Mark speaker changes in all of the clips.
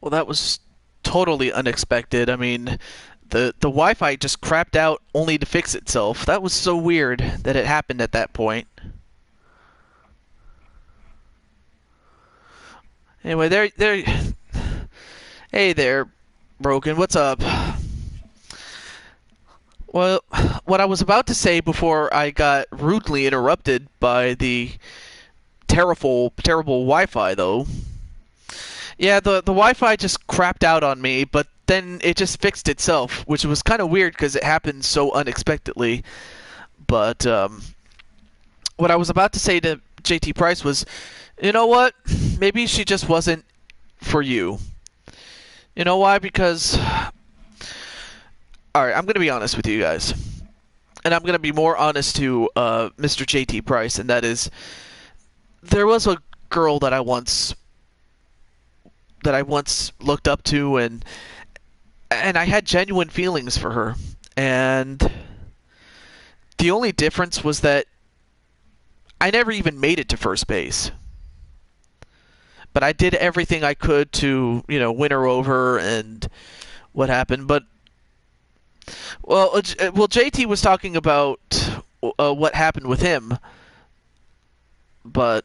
Speaker 1: Well, that was totally unexpected. I mean, the Wi-Fi just crapped out only to fix itself. That was so weird that it happened at that point. Anyway, hey there, Broken. What's up? Well, what I was about to say before I got rudely interrupted by the terrible Wi-Fi, though. Yeah, the Wi-Fi just crapped out on me, but then it just fixed itself, which was kind of weird because it happened so unexpectedly. But what I was about to say to JT Price was, you know what? Maybe she just wasn't for you. You know why? Because, all right, I'm gonna be honest with you guys, and I'm gonna be more honest to Mr. JT Price, and that is, there was a girl that I once looked up to, and I had genuine feelings for her. And the only difference was that I never even made it to first base. But I did everything I could to, win her over and what happened. But well, JT was talking about what happened with him, but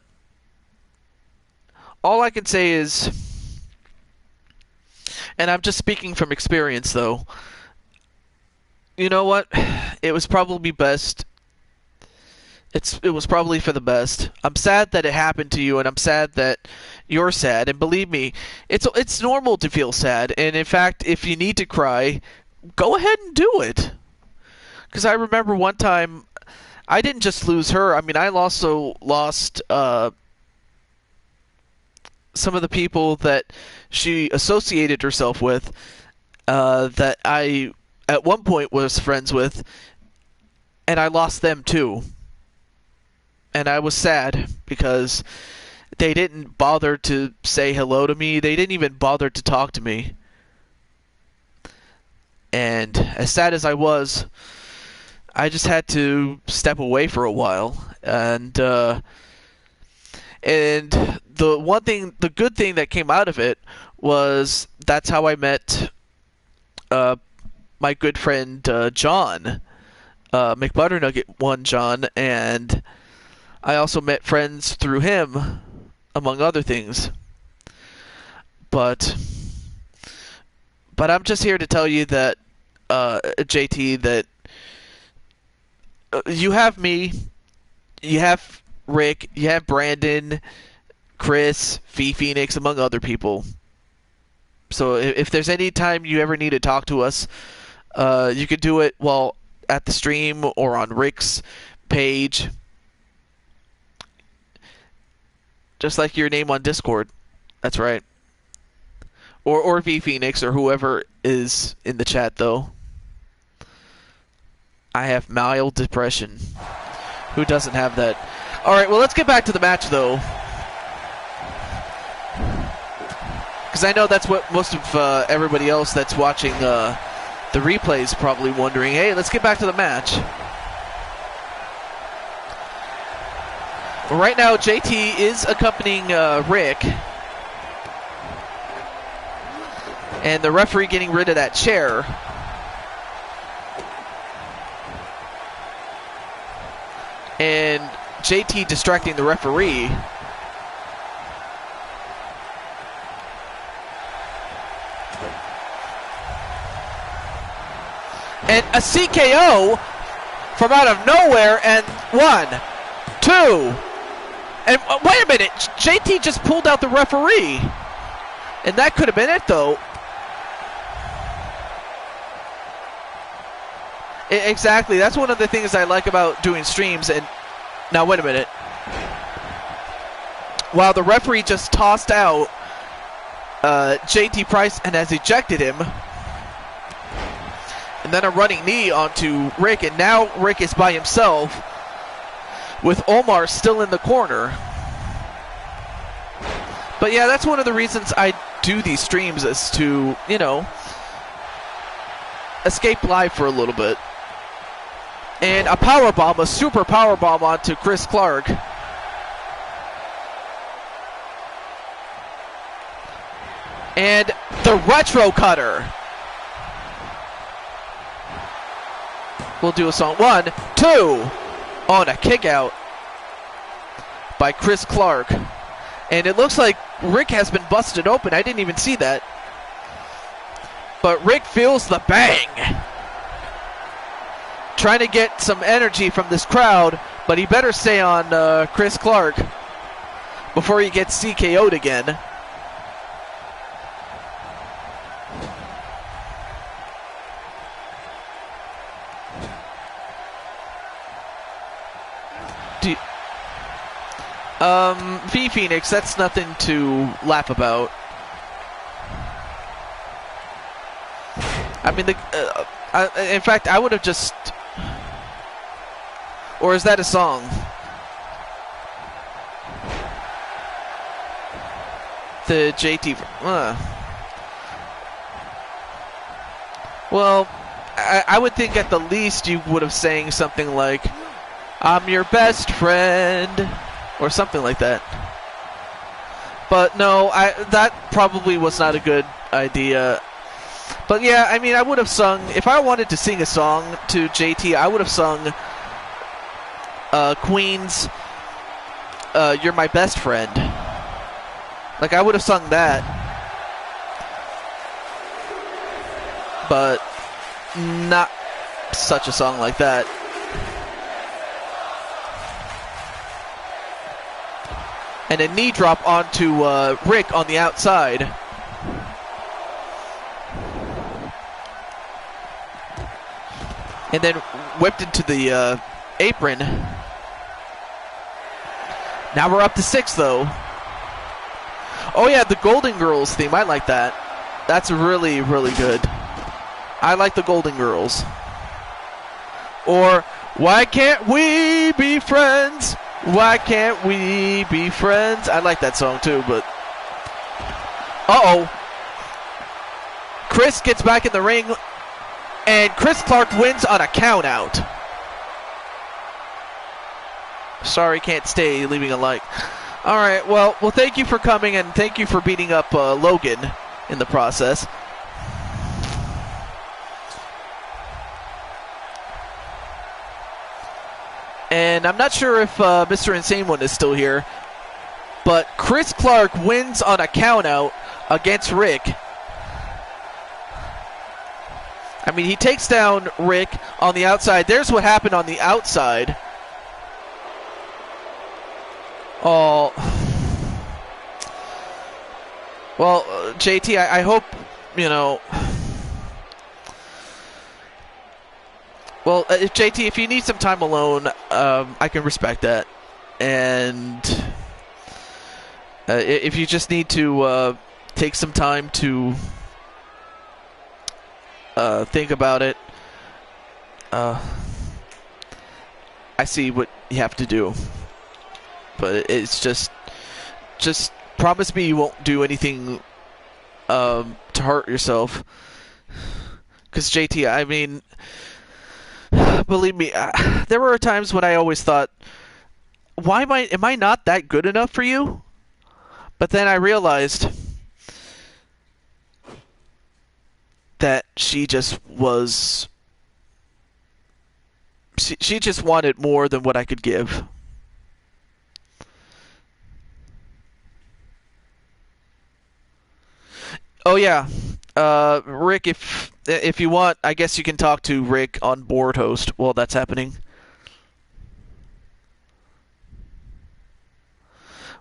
Speaker 1: all I can say is, and I'm just speaking from experience though, you know what? It was probably best. It was probably for the best. I'm sad that it happened to you, and I'm sad that you're sad. And believe me, it's normal to feel sad. And in fact, if you need to cry, go ahead and do it. Because I remember one time, I didn't just lose her. I mean, I also lost some of the people that she associated herself with, that I at one point was friends with, and I lost them too. And I was sad because they didn't bother to say hello to me. They didn't even bother to talk to me. And as sad as I was, I just had to step away for a while. And the good thing that came out of it was that's how I met my good friend John, McButternugget one John, and I also met friends through him, among other things. But I'm just here to tell you that, JT, that you have me, you have Rick, you have Brandon, Chris, Phoenix, among other people. So if there's any time you ever need to talk to us, you can do it while at the stream or on Rick's page. Just like your name on Discord. That's right. Or Phoenix or whoever is in the chat, though. I have mild depression. Who doesn't have that? Alright, well, let's get back to the match, though. Because I know that's what most of everybody else that's watching the replay is probably wondering. Hey, let's get back to the match. Well, right now, JT is accompanying Rick. And the referee getting rid of that chair. And JT distracting the referee. And a CKO from out of nowhere, and 1, 2. And wait a minute, JT just pulled out the referee. And that could have been it, though. Exactly, that's one of the things I like about doing streams. And now, wait a minute. Wow, the referee just tossed out JT Price and has ejected him. And then a running knee onto Rick, and now Rick is by himself with Omar still in the corner. But yeah, that's one of the reasons I do these streams, is to, escape live for a little bit. And a powerbomb, a super powerbomb onto Chris Clark. And the retro cutter. We'll do a song. 1, 2. Oh, and a kick out by Chris Clark. And it looks like Rick has been busted open. I didn't even see that. But Rick feels the bang. Trying to get some energy from this crowd, but he better stay on Chris Clark before he gets CKO'd again. V Phoenix, that's nothing to laugh about. I mean, in fact, I would have just... Or is that a song? The JT... Well, I would think at the least you would have sang something like, I'm your best friend, or something like that. But no, that probably was not a good idea. But yeah, I mean, I would have sung, if I wanted to sing a song to JT, I would have sung Queen's You're My Best Friend. Like, I would have sung that. But not such a song like that. And a knee drop onto Rick on the outside. And then whipped into the apron. Now we're up to 6, though. Oh, yeah, the Golden Girls theme. I like that. That's really, really good. I like the Golden Girls. Or, why can't we be friends? Why can't we be friends? I like that song, too, but... Uh-oh. Chris gets back in the ring, and Chris Clark wins on a count-out. Sorry, can't stay, leaving a like. All right, well, thank you for coming, and thank you for beating up Logan in the process. And I'm not sure if Mr. Insane One is still here, but Chris Clark wins on a count-out against Rick. I mean, he takes down Rick on the outside. There's what happened on the outside. Oh. Well, JT, I hope, you know... Well, JT, if you need some time alone, I can respect that. And if you just need to take some time to think about it, I see what you have to do. But it's just promise me you won't do anything to hurt yourself. Because JT, I mean... Believe me, there were times when I always thought, am I not that good enough for you? But then I realized that she just was... She just wanted more than what I could give. Oh, yeah. Rick, if you want, I guess you can talk to Rick on Board Host while that's happening.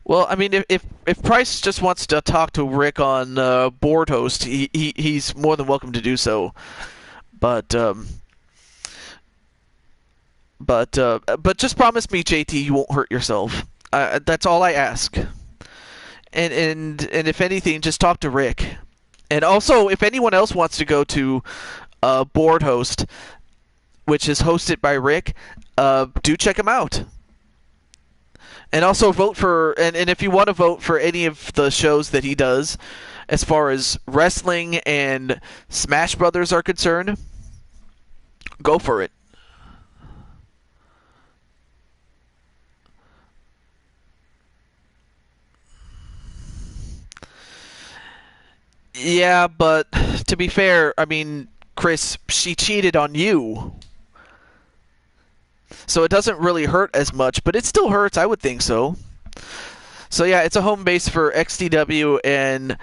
Speaker 1: Well, I mean, if Price just wants to talk to Rick on Board Host, he's more than welcome to do so. But just promise me, JT, you won't hurt yourself. That's all I ask. And if anything, just talk to Rick. And also, if anyone else wants to go to Board Host, which is hosted by Rick, do check him out. And also vote for, and if you want to vote for any of the shows that he does, as far as wrestling and Smash Brothers are concerned, go for it. Yeah, but to be fair, I mean, Chris, she cheated on you. So it doesn't really hurt as much, but it still hurts, I would think so. So yeah, it's a home base for XTW and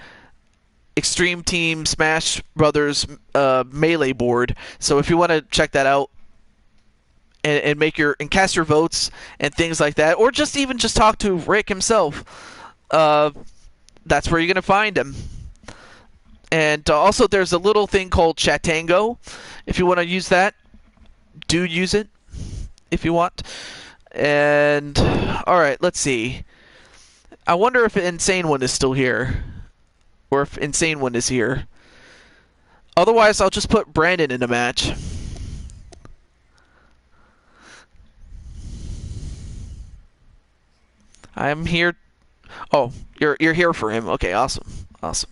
Speaker 1: Extreme Team Smash Brothers Melee board. So if you want to check that out and make your and cast your votes and things like that, or just even just talk to Rick himself, uh, that's where you're gonna find him. And also, there's a little thing called Chatango. If you want to use that, do use it if you want. And all right, let's see. I wonder if Insane One is still here, or if Insane One is here. Otherwise, I'll just put Brandon in a match. I'm here. Oh, you're here for him. Okay, awesome, awesome.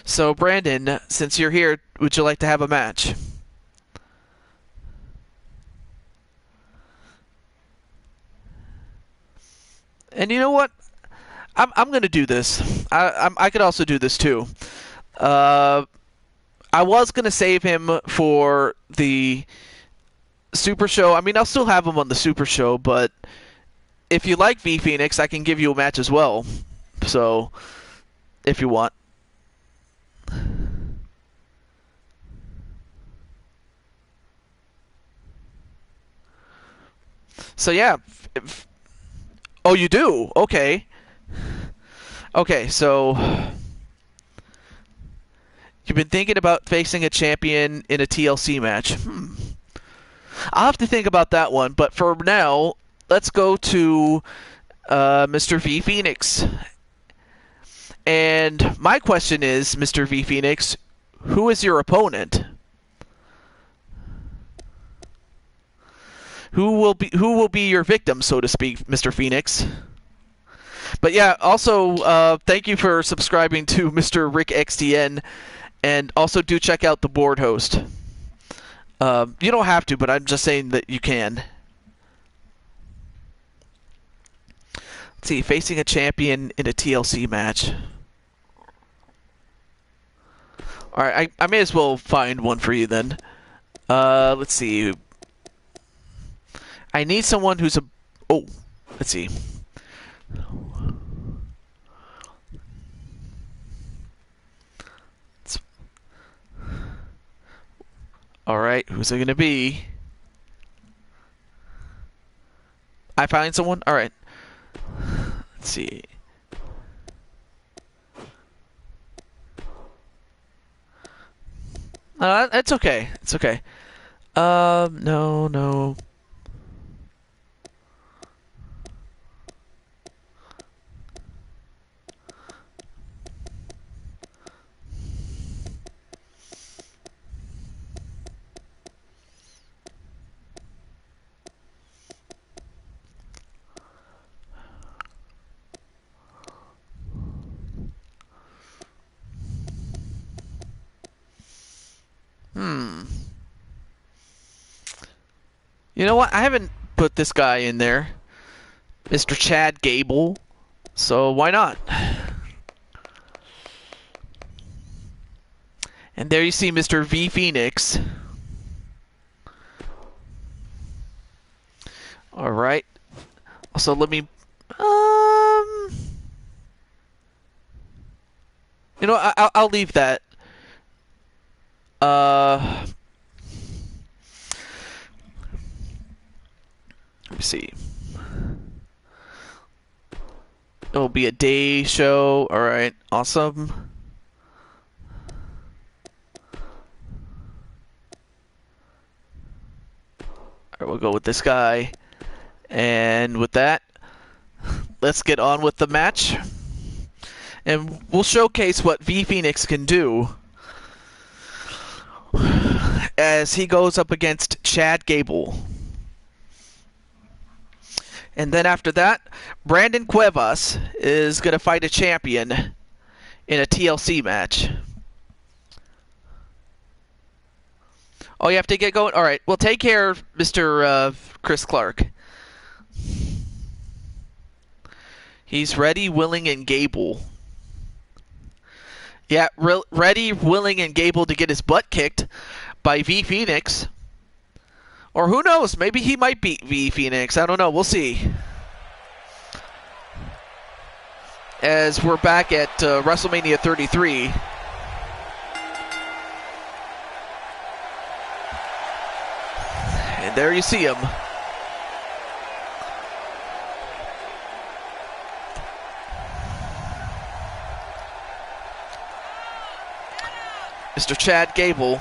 Speaker 1: So, Brandon, since you're here, would you like to have a match? And you know what? I'm gonna do this. I could also do this too. Uh, I was gonna save him for the Super Show. I mean, I'll still have him on the Super Show, but if you like V Phoenix, I can give you a match as well. So, if you want. So yeah. Oh, you do? Okay. Okay, so you've been thinking about facing a champion in a TLC match. I'll have to think about that one, but for now, let's go to Mr. V Phoenix. And my question is, Mr. V Phoenix, who is your opponent? Who will be your victim, so to speak, Mr. Phoenix? But yeah, also thank you for subscribing to Mr. Rick XTN, and also do check out the board host. You don't have to, but I'm just saying that you can. Let's see, facing a champion in a TLC match. Alright, I may as well find one for you then. Let's see. I need someone who's a... Oh, let's see. Alright, who's it gonna be? I find someone? Alright. Let's see. It's okay. It's okay. No. You know what? I haven't put this guy in there. Mr. Chad Gable. So why not? And there you see Mr. V Phoenix. Alright. Also, let me... You know, I'll leave that. Let me see. It'll be a day show. Alright, awesome. Alright, we'll go with this guy. And with that, let's get on with the match. And we'll showcase what V Phoenix can do as he goes up against Chad Gable. And then after that, Brandon Cuevas is going to fight a champion in a TLC match. Oh, you have to get going? All right. Well, take care, Mr. Chris Clark. He's ready, willing, and Gable. Yeah, ready, willing, and Gable to get his butt kicked by V Phoenix. Or who knows? Maybe he might beat V Phoenix. I don't know. We'll see. As we're back at WrestleMania 33. And there you see him. Mr. Chad Gable.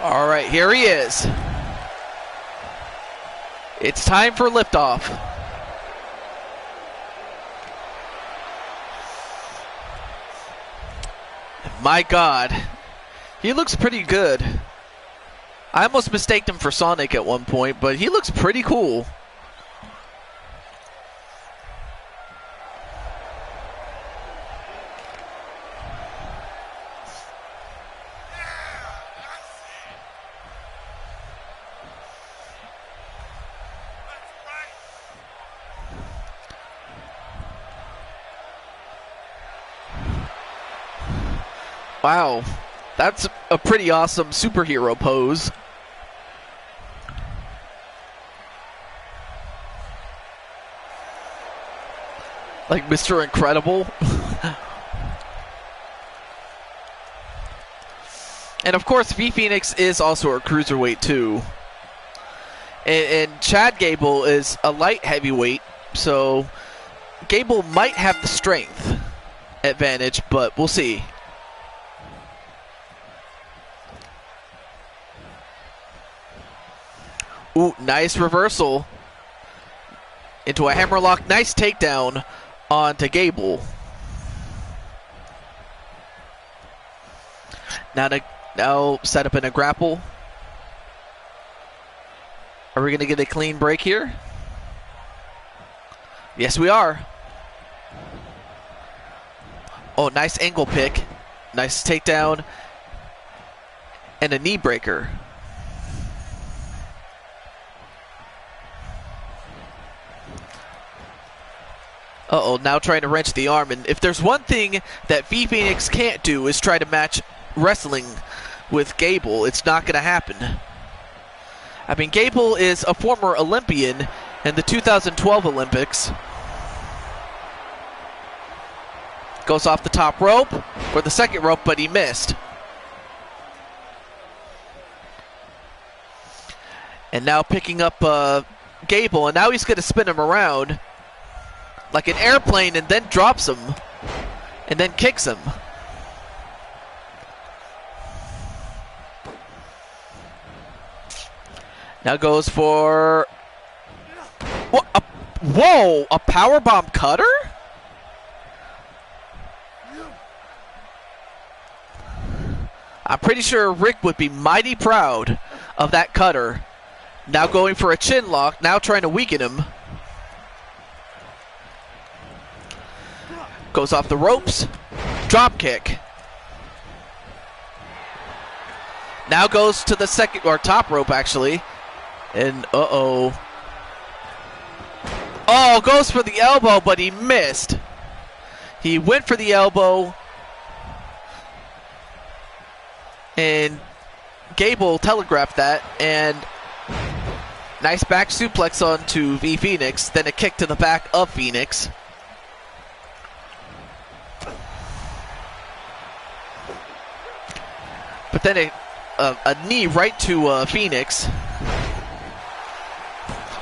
Speaker 1: All right, here he is. It's time for liftoff. My God, he looks pretty good. I almost mistaked him for Sonic at one point, but he looks pretty cool. Wow, that's a pretty awesome superhero pose. Like Mr. Incredible. And of course, V Phoenix is also a cruiserweight too. And Chad Gable is a light heavyweight, so Gable might have the strength advantage, but we'll see. Ooh, nice reversal into a hammerlock. Nice takedown onto Gable. Now set up in a grapple. Are we going to get a clean break here? Yes, we are. Oh, nice angle pick. Nice takedown. And a knee breaker. Uh-oh, now trying to wrench the arm. And if there's one thing that V Phoenix can't do is try to match wrestling with Gable. It's not going to happen. I mean, Gable is a former Olympian in the 2012 Olympics. Goes off the top rope, or the second rope, but he missed. And now picking up Gable, and now he's going to spin him around like an airplane and then drops him and then kicks him. Now goes for what? Whoa, a powerbomb cutter? I'm pretty sure Rick would be mighty proud of that cutter. Now going for a chin lock, now trying to weaken him. Goes off the ropes. Drop kick. Now goes to the second, or top rope actually. And uh-oh. Oh, goes for the elbow, but he missed. He went for the elbow. And Gable telegraphed that. And nice back suplex onto V Phoenix. Then a kick to the back of Phoenix. But then a knee right to Phoenix.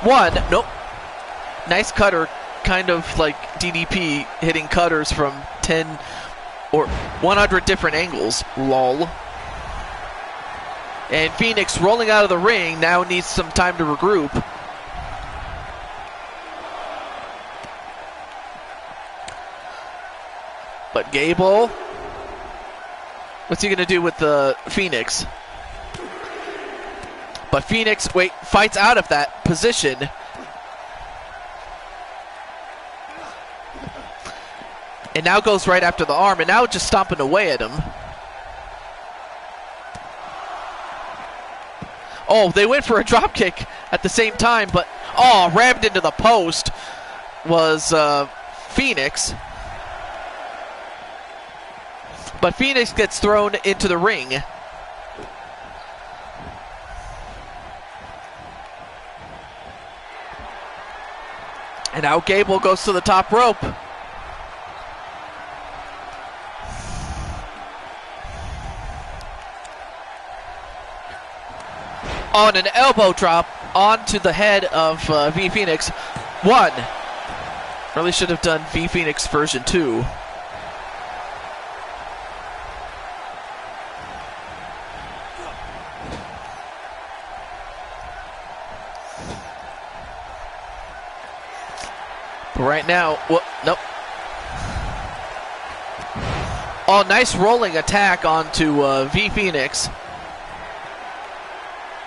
Speaker 1: One, nope. Nice cutter, kind of like DDP hitting cutters from 10 or 100 different angles. Lol. And Phoenix rolling out of the ring now needs some time to regroup. But Gable, what's he going to do with the Phoenix? But Phoenix, fights out of that position. And now goes right after the arm, and now just stomping away at him. Oh, they went for a drop kick at the same time, but rammed into the post was Phoenix. But Phoenix gets thrown into the ring. And now Gable goes to the top rope. On an elbow drop onto the head of V Phoenix. One. Really should have done V Phoenix version 2. But right now, nope. Oh, nice rolling attack onto V Phoenix.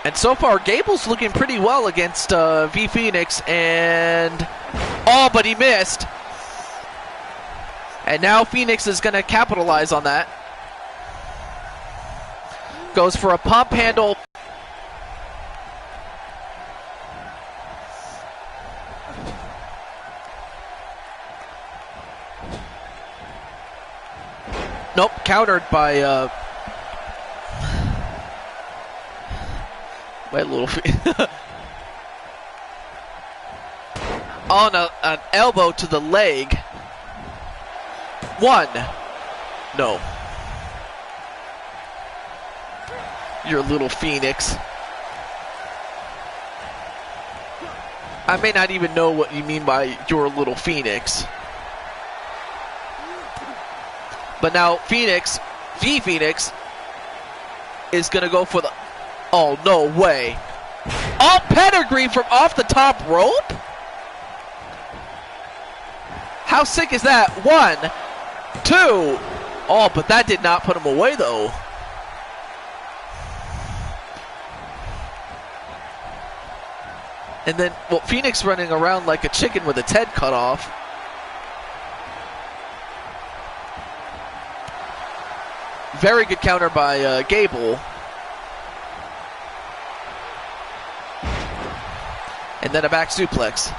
Speaker 1: And so far, Gable's looking pretty well against V Phoenix, and but he missed. And now Phoenix is going to capitalize on that. Goes for a pump handle. Nope, countered by my little on an elbow to the leg. One. No. Your little Phoenix. I may not even know what you mean by your little Phoenix. But now Phoenix, V Phoenix, is going to go for the... Oh, no way. Oh, pedigree from off the top rope? How sick is that? 1, 2. Oh, but that did not put him away, though. And then, Phoenix running around like a chicken with its head cut off. Very good counter by Gable. And then a back suplex.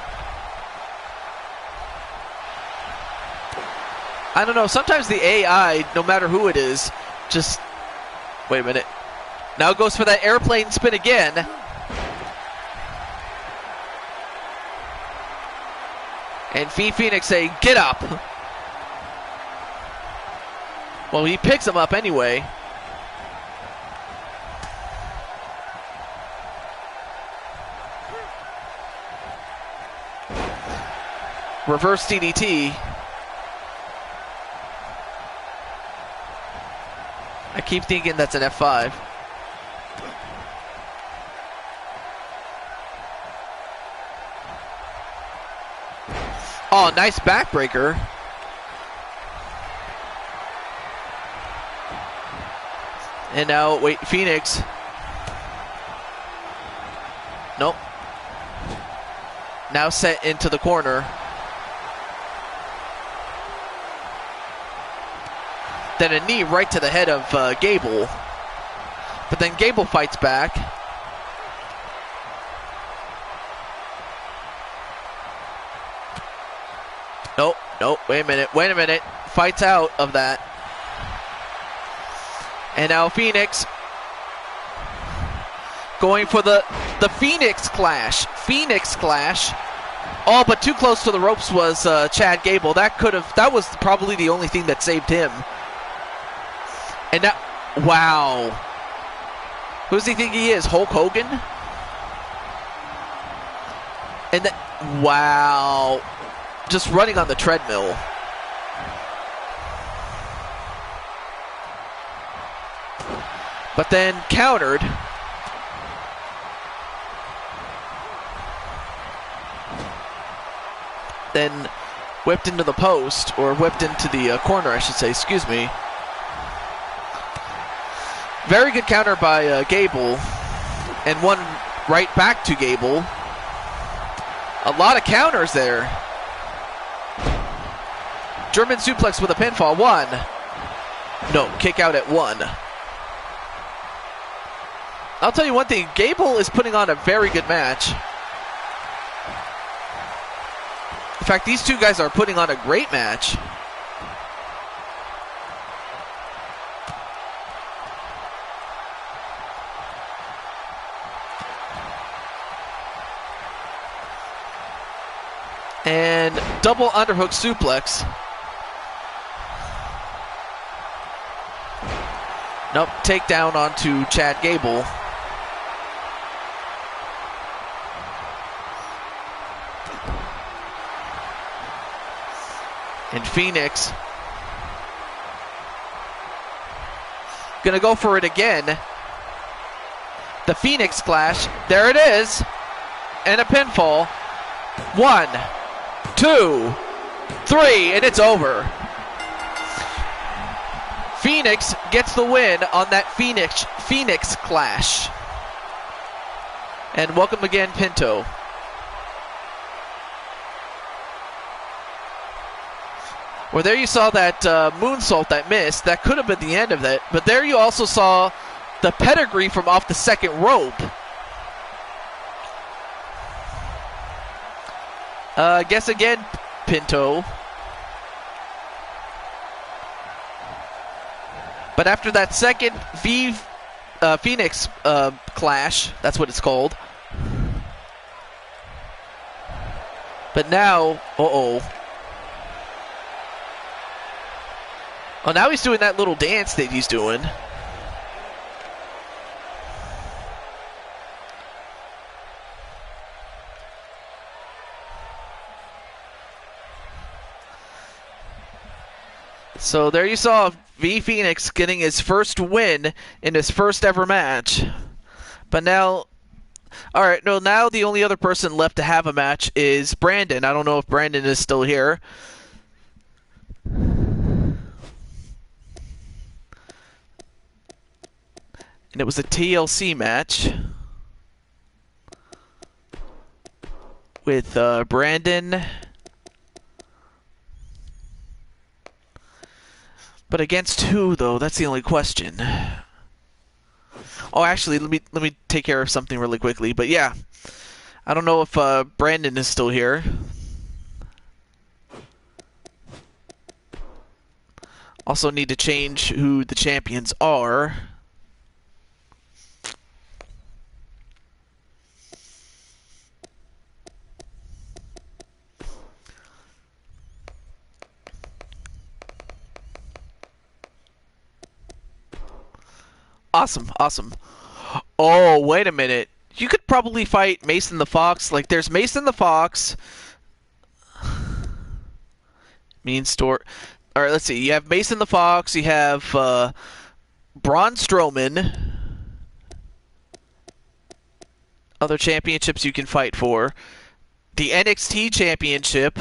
Speaker 1: I don't know, sometimes the AI, no matter who it is, just... Wait a minute. Now it goes for that airplane spin again. And V Phoenix saying, get up. Well, he picks him up anyway. Reverse DDT. I keep thinking that's an F5. Oh, nice backbreaker. And now, Phoenix. Nope. Now set into the corner. Then a knee right to the head of Gable. But then Gable fights back. Nope, wait a minute. Fights out of that. And now Phoenix going for the Phoenix Clash. Oh, but too close to the ropes was Chad Gable. That was probably the only thing that saved him. And now, wow. Who does he think he is? Hulk Hogan? And then, wow. Just running on the treadmill. But then countered. Then whipped into the post, or whipped into the corner, I should say, excuse me. Very good counter by Gable, and one right back to Gable. A lot of counters there. German suplex with a pinfall, 1. No, kick out at 1. I'll tell you one thing, Gable is putting on a very good match. In fact, these two guys are putting on a great match. And double underhook suplex. Nope, takedown onto Chad Gable. And Phoenix gonna go for it again. The Phoenix Clash. There it is. And a pinfall. 1, 2, 3, and it's over. Phoenix gets the win on that Phoenix Clash. And welcome again, Pinto. Well, there you saw that moonsault that missed. That could have been the end of it. But there you also saw the pedigree from off the second rope. Guess again, Pinto. But after that second Phoenix Clash, that's what it's called. But now, oh, now he's doing that little dance that he's doing. So there you saw V Phoenix getting his first win in his first ever match. But now, alright, no, now the only other person left to have a match is Brandon. I don't know if Brandon is still here. And it was a TLC match with Brandon. But against who, though? That's the only question. Oh, actually, let me take care of something really quickly. But yeah, I don't know if Brandon is still here. Also need to change who the champions are. Awesome, awesome. Oh, wait a minute. You could probably fight Mason the Fox. Like, there's Mason the Fox. Mean store. All right, let's see. You have Mason the Fox. You have Braun Strowman. Other championships you can fight for. The NXT Championship.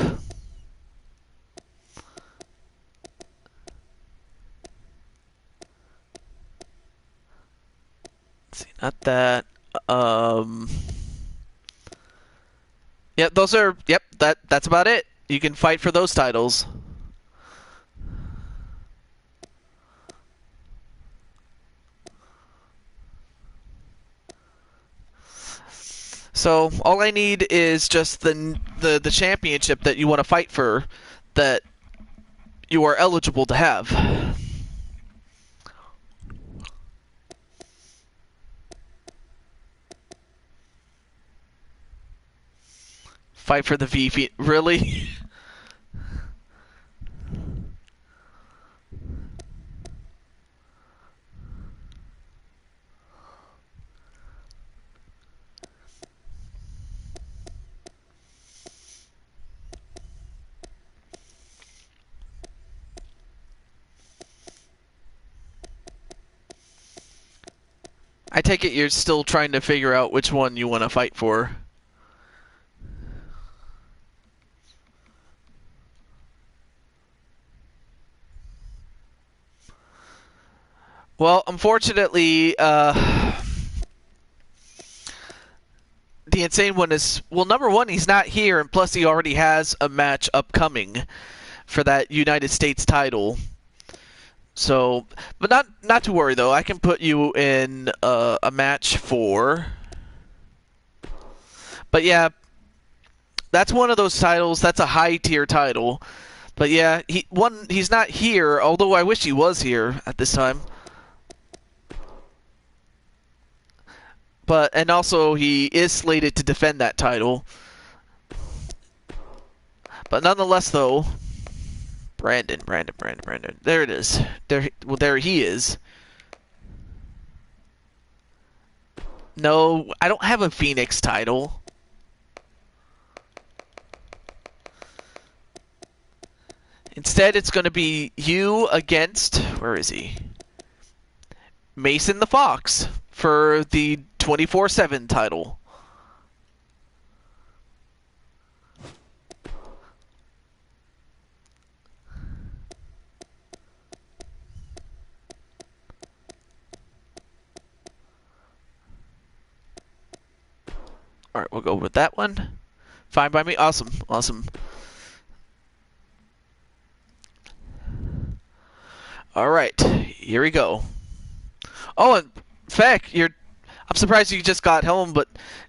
Speaker 1: Let's see, not that. Yeah, those are. Yep, that's about it. You can fight for those titles. So all I need is just the championship that you want to fight for, that you are eligible to have. Fight for the VP, really? I take it you're still trying to figure out which one you want to fight for. Well, unfortunately, the Insane One is... Well, number one, he's not here, and plus he already has a match upcoming for that United States title. So, but not to worry, though. I can put you in a match for... But yeah, that's one of those titles. That's a high-tier title. But yeah, he's not here, although I wish he was here at this time. And also he is slated to defend that title. But nonetheless, though, Brandon. There it is. There he is. No, I don't have a Phoenix title. Instead, it's going to be you against... Where is he? Mason the Fox for the 24/7 title. Alright, we'll go with that one. Fine by me. Awesome. Alright, here we go. Oh, and Feck, I'm surprised you just got home, but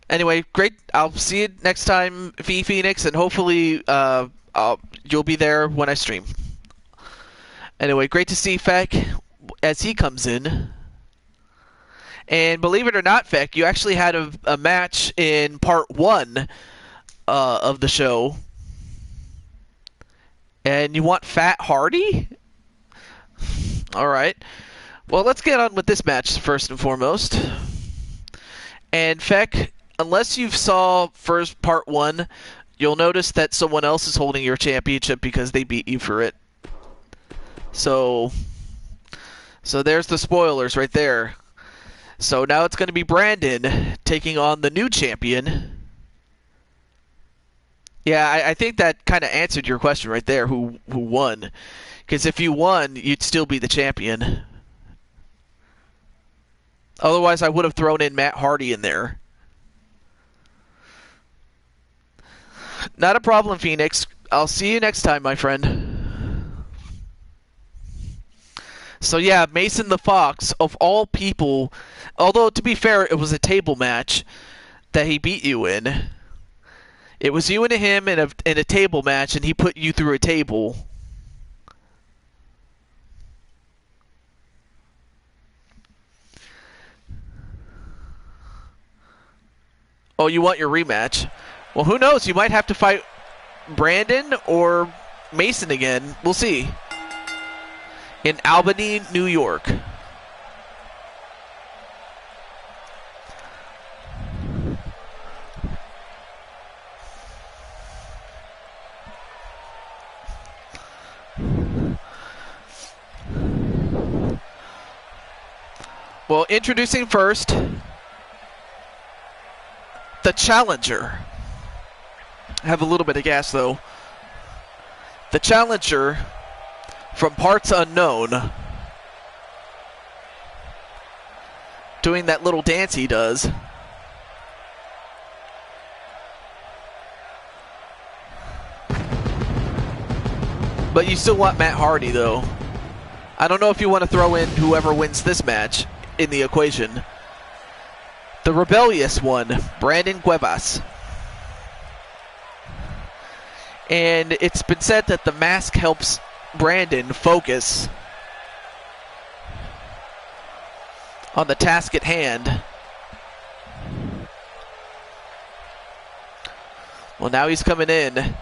Speaker 1: anyway, great. I'll see you next time, Phoenix, and hopefully you'll be there when I stream. Anyway, great to see Feck as he comes in. And believe it or not, Feck, you actually had a match in part 1 of the show. And you want Fat Hardy? Alright. Well, let's get on with this match first and foremost. And Feck, unless you saw first part 1, you'll notice that someone else is holding your championship because they beat you for it. So there's the spoilers right there. So now it's going to be Brandon taking on the new champion. Yeah, I think that kind of answered your question right there, who won. Because if you won, you'd still be the champion. Otherwise, I would have thrown in Matt Hardy in there. Not a problem, Phoenix. I'll see you next time, my friend. So yeah, Mason the Fox, of all people, although to be fair, it was a table match that he beat you in. It was you and him in a table match, and he put you through a table. Oh, you want your rematch? Well, who knows? You might have to fight Brandon or Mason again. We'll see. In Albany, New York. Well, introducing first, the challenger. I have a little bit of gas, though. The challenger from parts unknown, doing that little dance he does. But you still want Matt Hardy, though. I don't know if you want to throw in whoever wins this match in the equation. The rebellious one, Brandon Cuevas. And it's been said that the mask helps Brandon focus on the task at hand. Well, now he's coming in.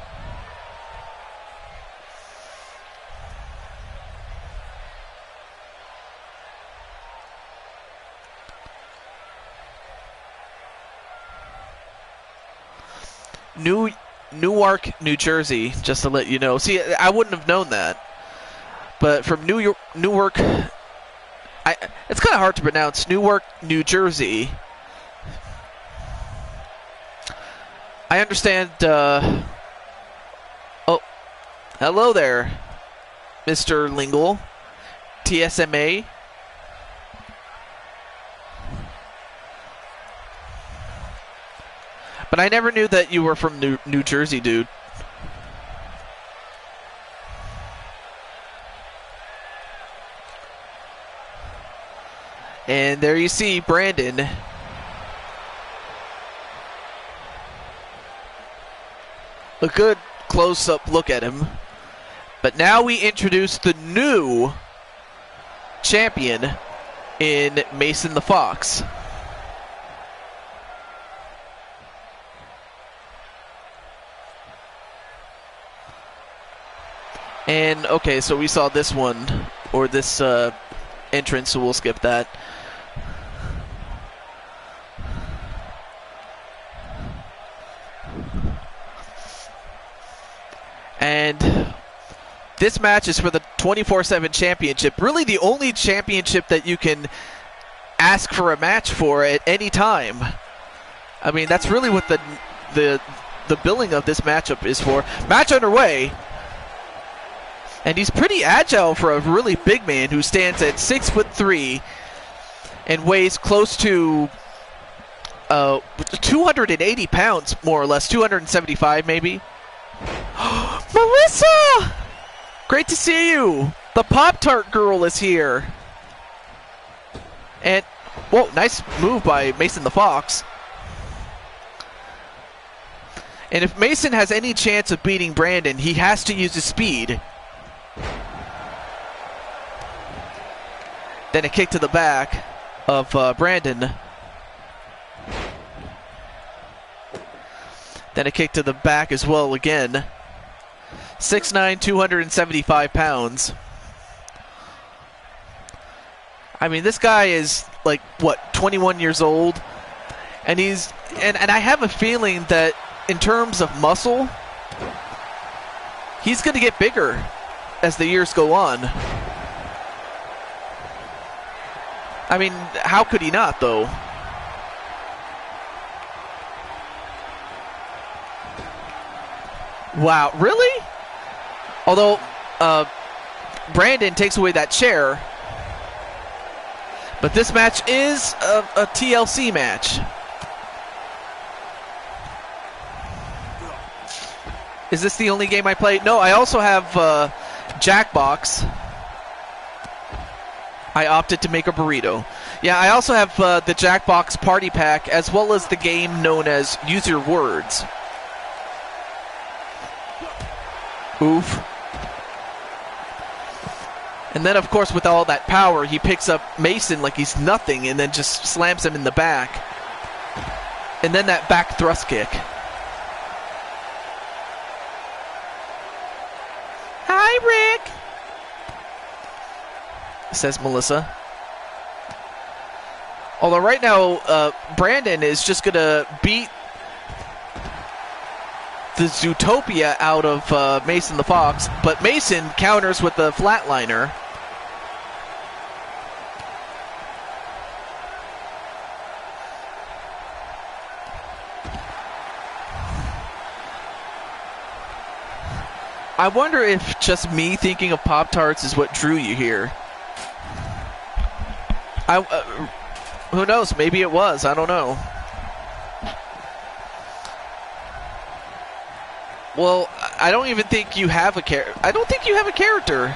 Speaker 1: Newark, New Jersey, just to let you know. See, I wouldn't have known that. But from Newark, it's kind of hard to pronounce. Newark, New Jersey. I understand. Oh, hello there, Mr. Lingle, TSMA. But I never knew that you were from New Jersey, dude. And there you see Brandon. A good close-up look at him. But now we introduce the new champion in Mason the Fox. And, okay, so we saw this one, or this entrance, so we'll skip that. And this match is for the 24/7 championship. Really the only championship that you can ask for a match for at any time. I mean, that's really what the billing of this matchup is for. Match underway. And he's pretty agile for a really big man who stands at 6'3" and weighs close to 280 pounds, more or less, 275 maybe. Melissa! Great to see you. The Pop-Tart girl is here. And, whoa, nice move by Mason the Fox. And if Mason has any chance of beating Brandon, he has to use his speed. Then a kick to the back of Brandon. Then a kick to the back as well again. 6'9", 275 pounds. I mean, this guy is like, what, 21 years old? And he's, and I have a feeling that in terms of muscle, he's going to get bigger as the years go on. I mean, how could he not, though? Wow, really? Although, Brandon takes away that chair. But this match is a TLC match. Is this the only game I play? No, I also have Jackbox. I opted to make a burrito. Yeah, I also have the Jackbox Party Pack, as well as the game known as Use Your Words. Oof. And then, of course, with all that power, he picks up Mason like he's nothing and then just slams him in the back. And then that back thrust kick. Hi, Rick, says Melissa. Although right now, Brandon is just going to beat the Zootopia out of Mason the Fox, but Mason counters with the flatliner. I wonder if just me thinking of Pop-Tarts is what drew you here. Who knows? Maybe it was. I don't know. Well, I don't even think you have a character. I don't think you have a character.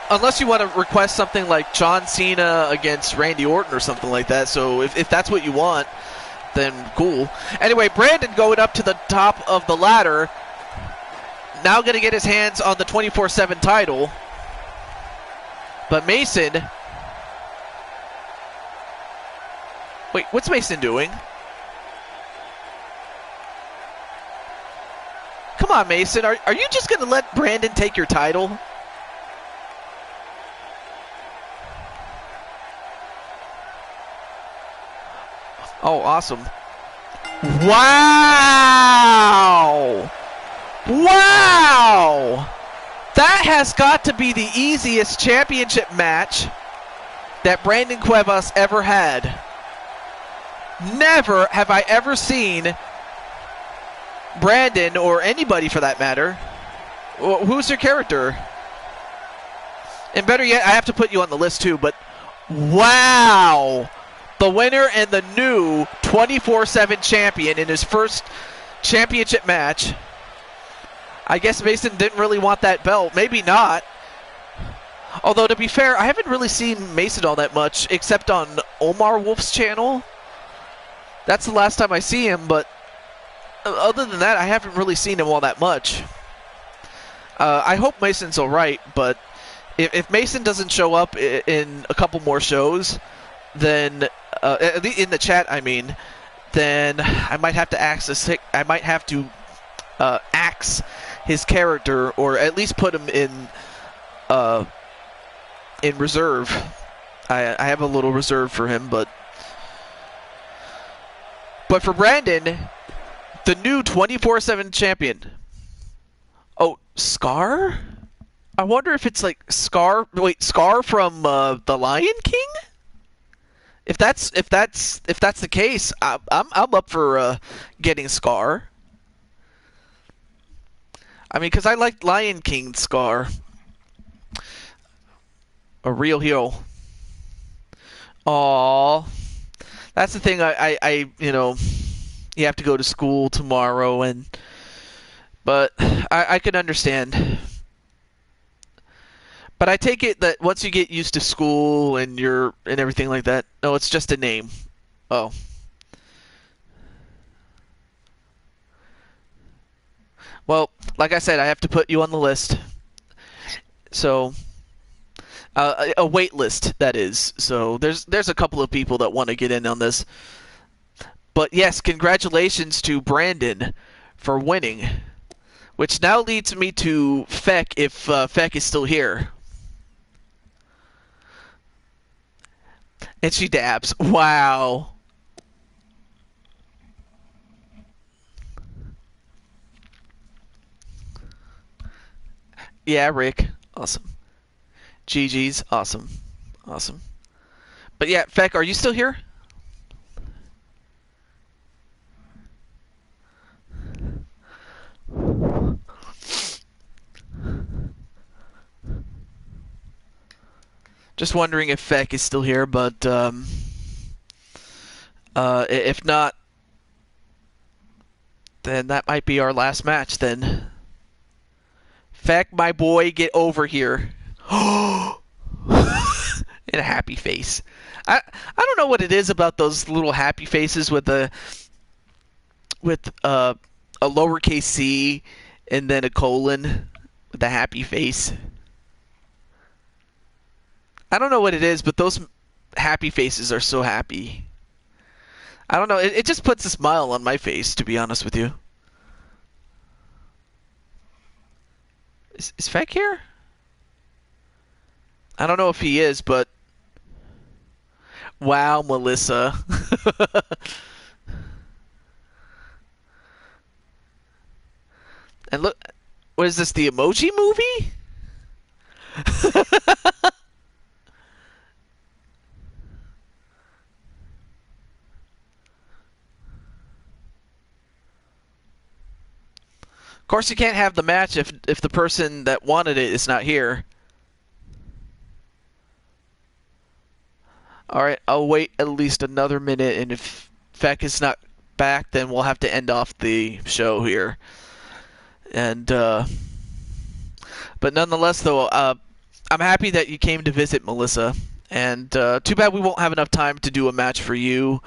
Speaker 1: Unless you want to request something like John Cena against Randy Orton or something like that. So if that's what you want, then cool. Anyway, Brandon going up to the top of the ladder. Now going to get his hands on the 24/7 title. But Mason... Wait, what's Mason doing? Come on, Mason. Are you just going to let Brandon take your title? Oh, awesome. Wow! Wow! That has got to be the easiest championship match that Brandon Cuevas ever had. Never have I ever seen Brandon, or anybody for that matter. Who's your character? And better yet, I have to put you on the list too, but wow! The winner and the new 24/7 champion in his first championship match. I guess Mason didn't really want that belt. Maybe not. Although, to be fair, I haven't really seen Mason all that much, except on Omar Wolf's channel. That's the last time I see him, but other than that, I haven't really seen him all that much. I hope Mason's alright, but if Mason doesn't show up in a couple more shows, then, in the chat, I mean, then I might have to axe his character, or at least put him in reserve. I have a little reserve for him, but for Brandon, the new 24/7 champion. Oh, Scar? I wonder if it's like Scar. Wait, Scar from The Lion King? If that's the case, I'm up for getting Scar. I mean, because I like Lion King Scar. A real hero. Aww. That's the thing. I you have to go to school tomorrow, but I can understand. But I take it that once you get used to school and everything like that, no, it's just a name. Oh. Well, like I said, I have to put you on the list. So, a wait list, that is. So there's a couple of people that want to get in on this. But yes, congratulations to Brandon for winning. Which now leads me to Feck, if Feck is still here. And she dabs. Wow. Yeah, Rick. Awesome. GG's. Awesome. Awesome. But yeah, Feck, are you still here? Just wondering if Feck is still here, but if not, then that might be our last match then. Feck, my boy, get over here. In a happy face. I don't know what it is about those little happy faces with a lowercase c and then a colon with a happy face. I don't know what it is, but those happy faces are so happy. I don't know. It just puts a smile on my face, to be honest with you. Is Feck here? I don't know if he is, but... Wow, Melissa. And look... What is this, the Emoji Movie? Of course, you can't have the match if the person that wanted it is not here. Alright, I'll wait at least another minute, and if Feck is not back, then we'll have to end off the show here. And, but nonetheless, though, I'm happy that you came to visit, Melissa. And too bad we won't have enough time to do a match for you.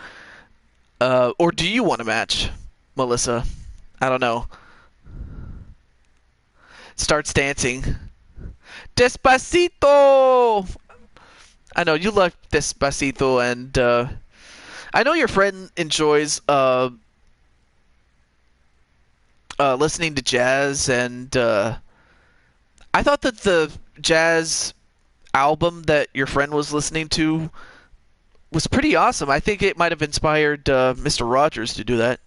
Speaker 1: Or do you want a match, Melissa? I don't know. Starts dancing. Despacito! I know, you love Despacito, and I know your friend enjoys listening to jazz, and I thought that the jazz album that your friend was listening to was pretty awesome. I think it might have inspired Mr. Rogers to do that.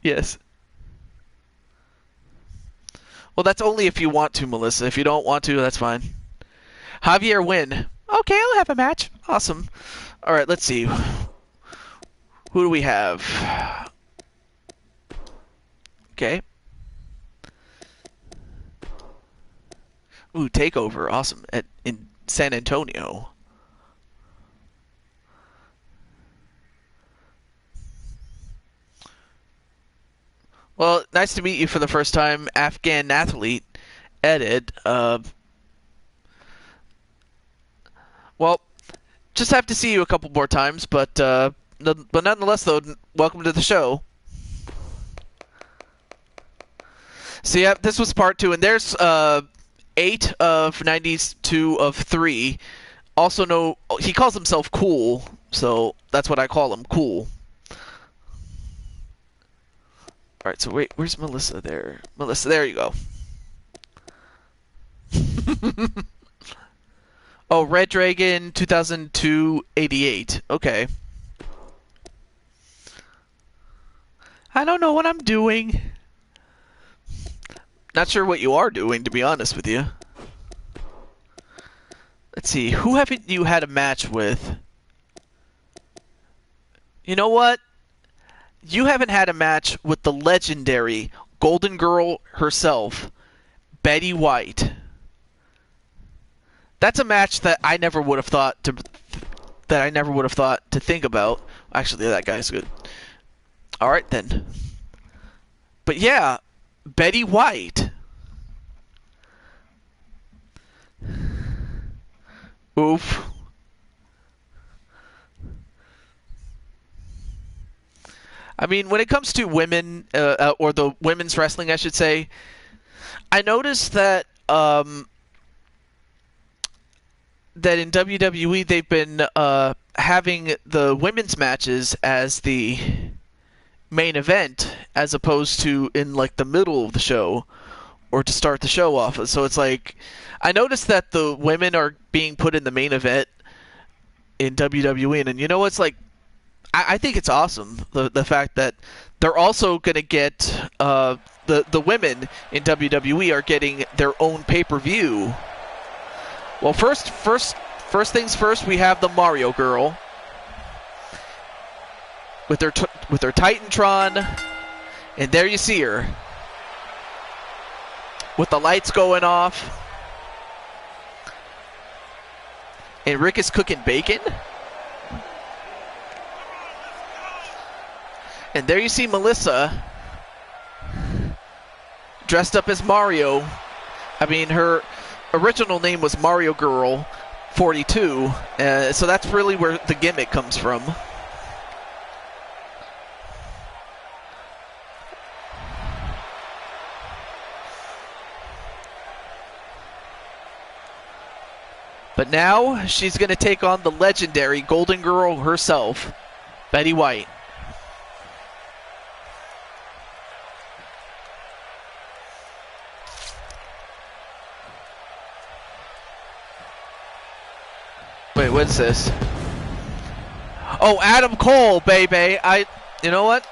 Speaker 1: Yes. Well, that's only if you want to, Melissa. If you don't want to, that's fine. Javier Win. Okay, I'll have a match. Awesome. All right, let's see. Who do we have? Okay. Ooh, Takeover. Awesome. In San Antonio. Well, nice to meet you for the first time, Afghan athlete, Edit. Well, just have to see you a couple more times, but nonetheless, though, welcome to the show. So yeah, this was part 2, and there's 8 of 92 of 3. Also, he calls himself Cool, so that's what I call him, Cool. All right, so wait, where's Melissa there? Melissa, there you go. Oh, Red Dragon 2002 88. Okay. I don't know what I'm doing. Not sure what you are doing, to be honest with you. Let's see, who haven't you had a match with? You know what? You haven't had a match with the legendary Golden Girl herself, Betty White. That's a match that I never would have thought to think about. Actually, that guy's good. All right then. But yeah, Betty White. Oof. I mean, when it comes to women, or the women's wrestling, I should say, I noticed that that in WWE they've been having the women's matches as the main event, as opposed to in like the middle of the show or to start the show off. So it's like, I noticed that the women are being put in the main event in WWE, and you know what's like, I think it's awesome, the fact that they're also going to get the women in WWE are getting their own pay-per-view. Well, first things first, we have the Mario Girl with her Titantron, and there you see her with the lights going off, and Rick is cooking bacon. And there you see Melissa dressed up as Mario. I mean, her original name was Mario Girl 42, so that's really where the gimmick comes from. But now she's going to take on the legendary Golden Girl herself, Betty White. Wait, what's this? Oh, Adam Cole, baby. You know what?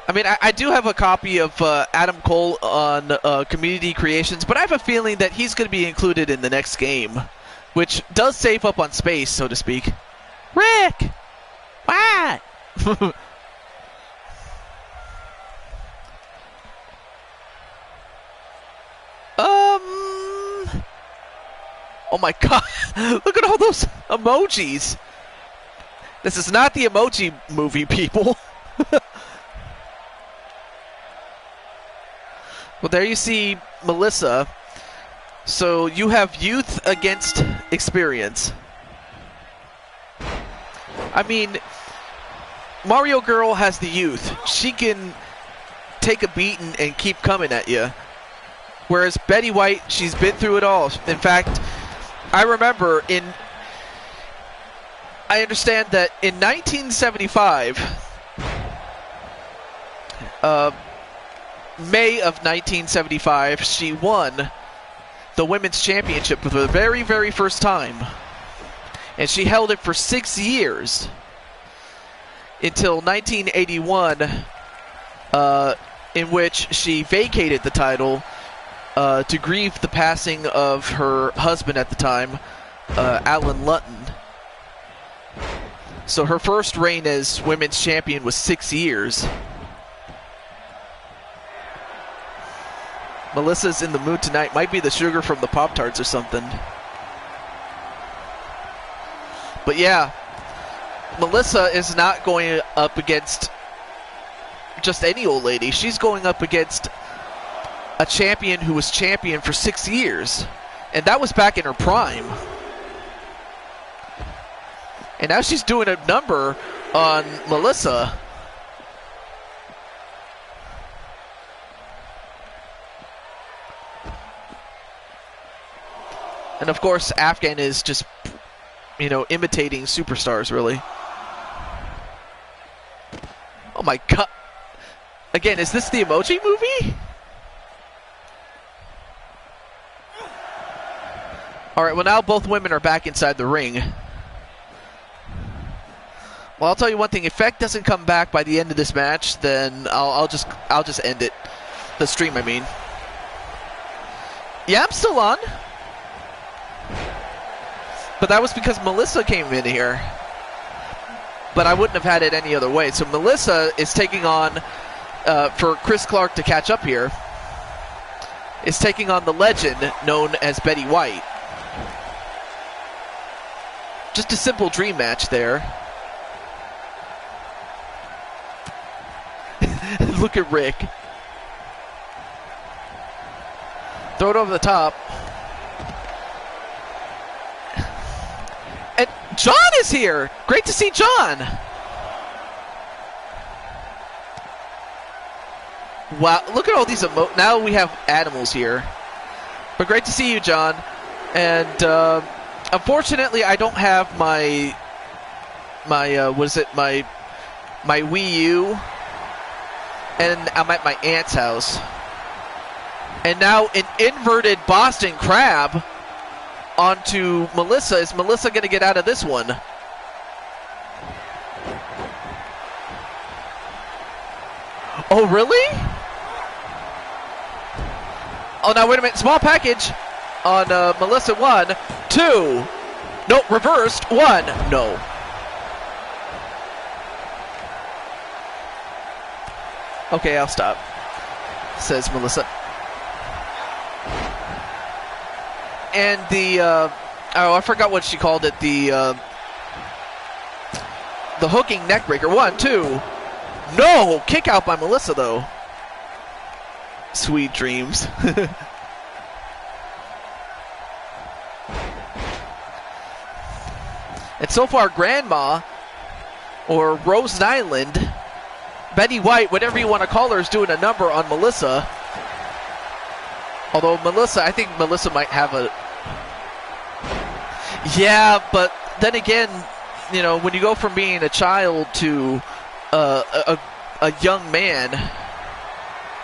Speaker 1: I mean, I do have a copy of Adam Cole on Community Creations, but I have a feeling that he's going to be included in the next game, which does save up on space, so to speak. Rick! What? Oh my god, look at all those emojis. This is not the Emoji Movie, people. Well, there you see Melissa. So you have youth against experience. I mean, Mario Girl has the youth. She can take a beating and keep coming at you. Whereas Betty White, she's been through it all. In fact, I remember I understand that in 1975, May of 1975, she won the Women's Championship for the very, very first time. And she held it for 6 years until 1981, in which she vacated the title to grieve the passing of her husband at the time, Alan Lutton. So her first reign as women's champion was 6 years. Melissa's in the mood tonight. Might be the sugar from the Pop-Tarts or something. But yeah, Melissa is not going up against just any old lady. She's going up against a champion who was champion for 6 years. And that was back in her prime. And now she's doing a number on Melissa. And of course, Afghan is just, you know, imitating superstars, really. Oh my god. Again, is this the Emoji Movie? Alright, well now both women are back inside the ring. Well, I'll tell you one thing. If Feck doesn't come back by the end of this match, then I'll just end it. The stream, I mean. Yeah, I'm still on. But that was because Melissa came in here. But I wouldn't have had it any other way. So Melissa is taking on, for Chris Clark to catch up here, is taking on the legend known as Betty White. Just a simple dream match there. Look at Rick. Throw it over the top. And John is here. Great to see John. Wow, look at all these now we have animals here. But great to see you, John. And unfortunately, I don't have my what is it? My Wii U. And I'm at my aunt's house. And now an inverted Boston Crab onto Melissa. Is Melissa going to get out of this one? Oh, really? Oh, now wait a minute. Small package on Melissa. 1, 2. No, reversed. 1. No. Okay, I'll stop, says Melissa. And the, oh, I forgot what she called it, the hooking neckbreaker. 1, 2. No! Kick out by Melissa, though. Sweet dreams. And so far, Grandma, or Rose Nyland, Betty White, whatever you want to call her, is doing a number on Melissa. Although Melissa, I think Melissa might have a... Yeah, but then again, you know, when you go from being a child to a young man,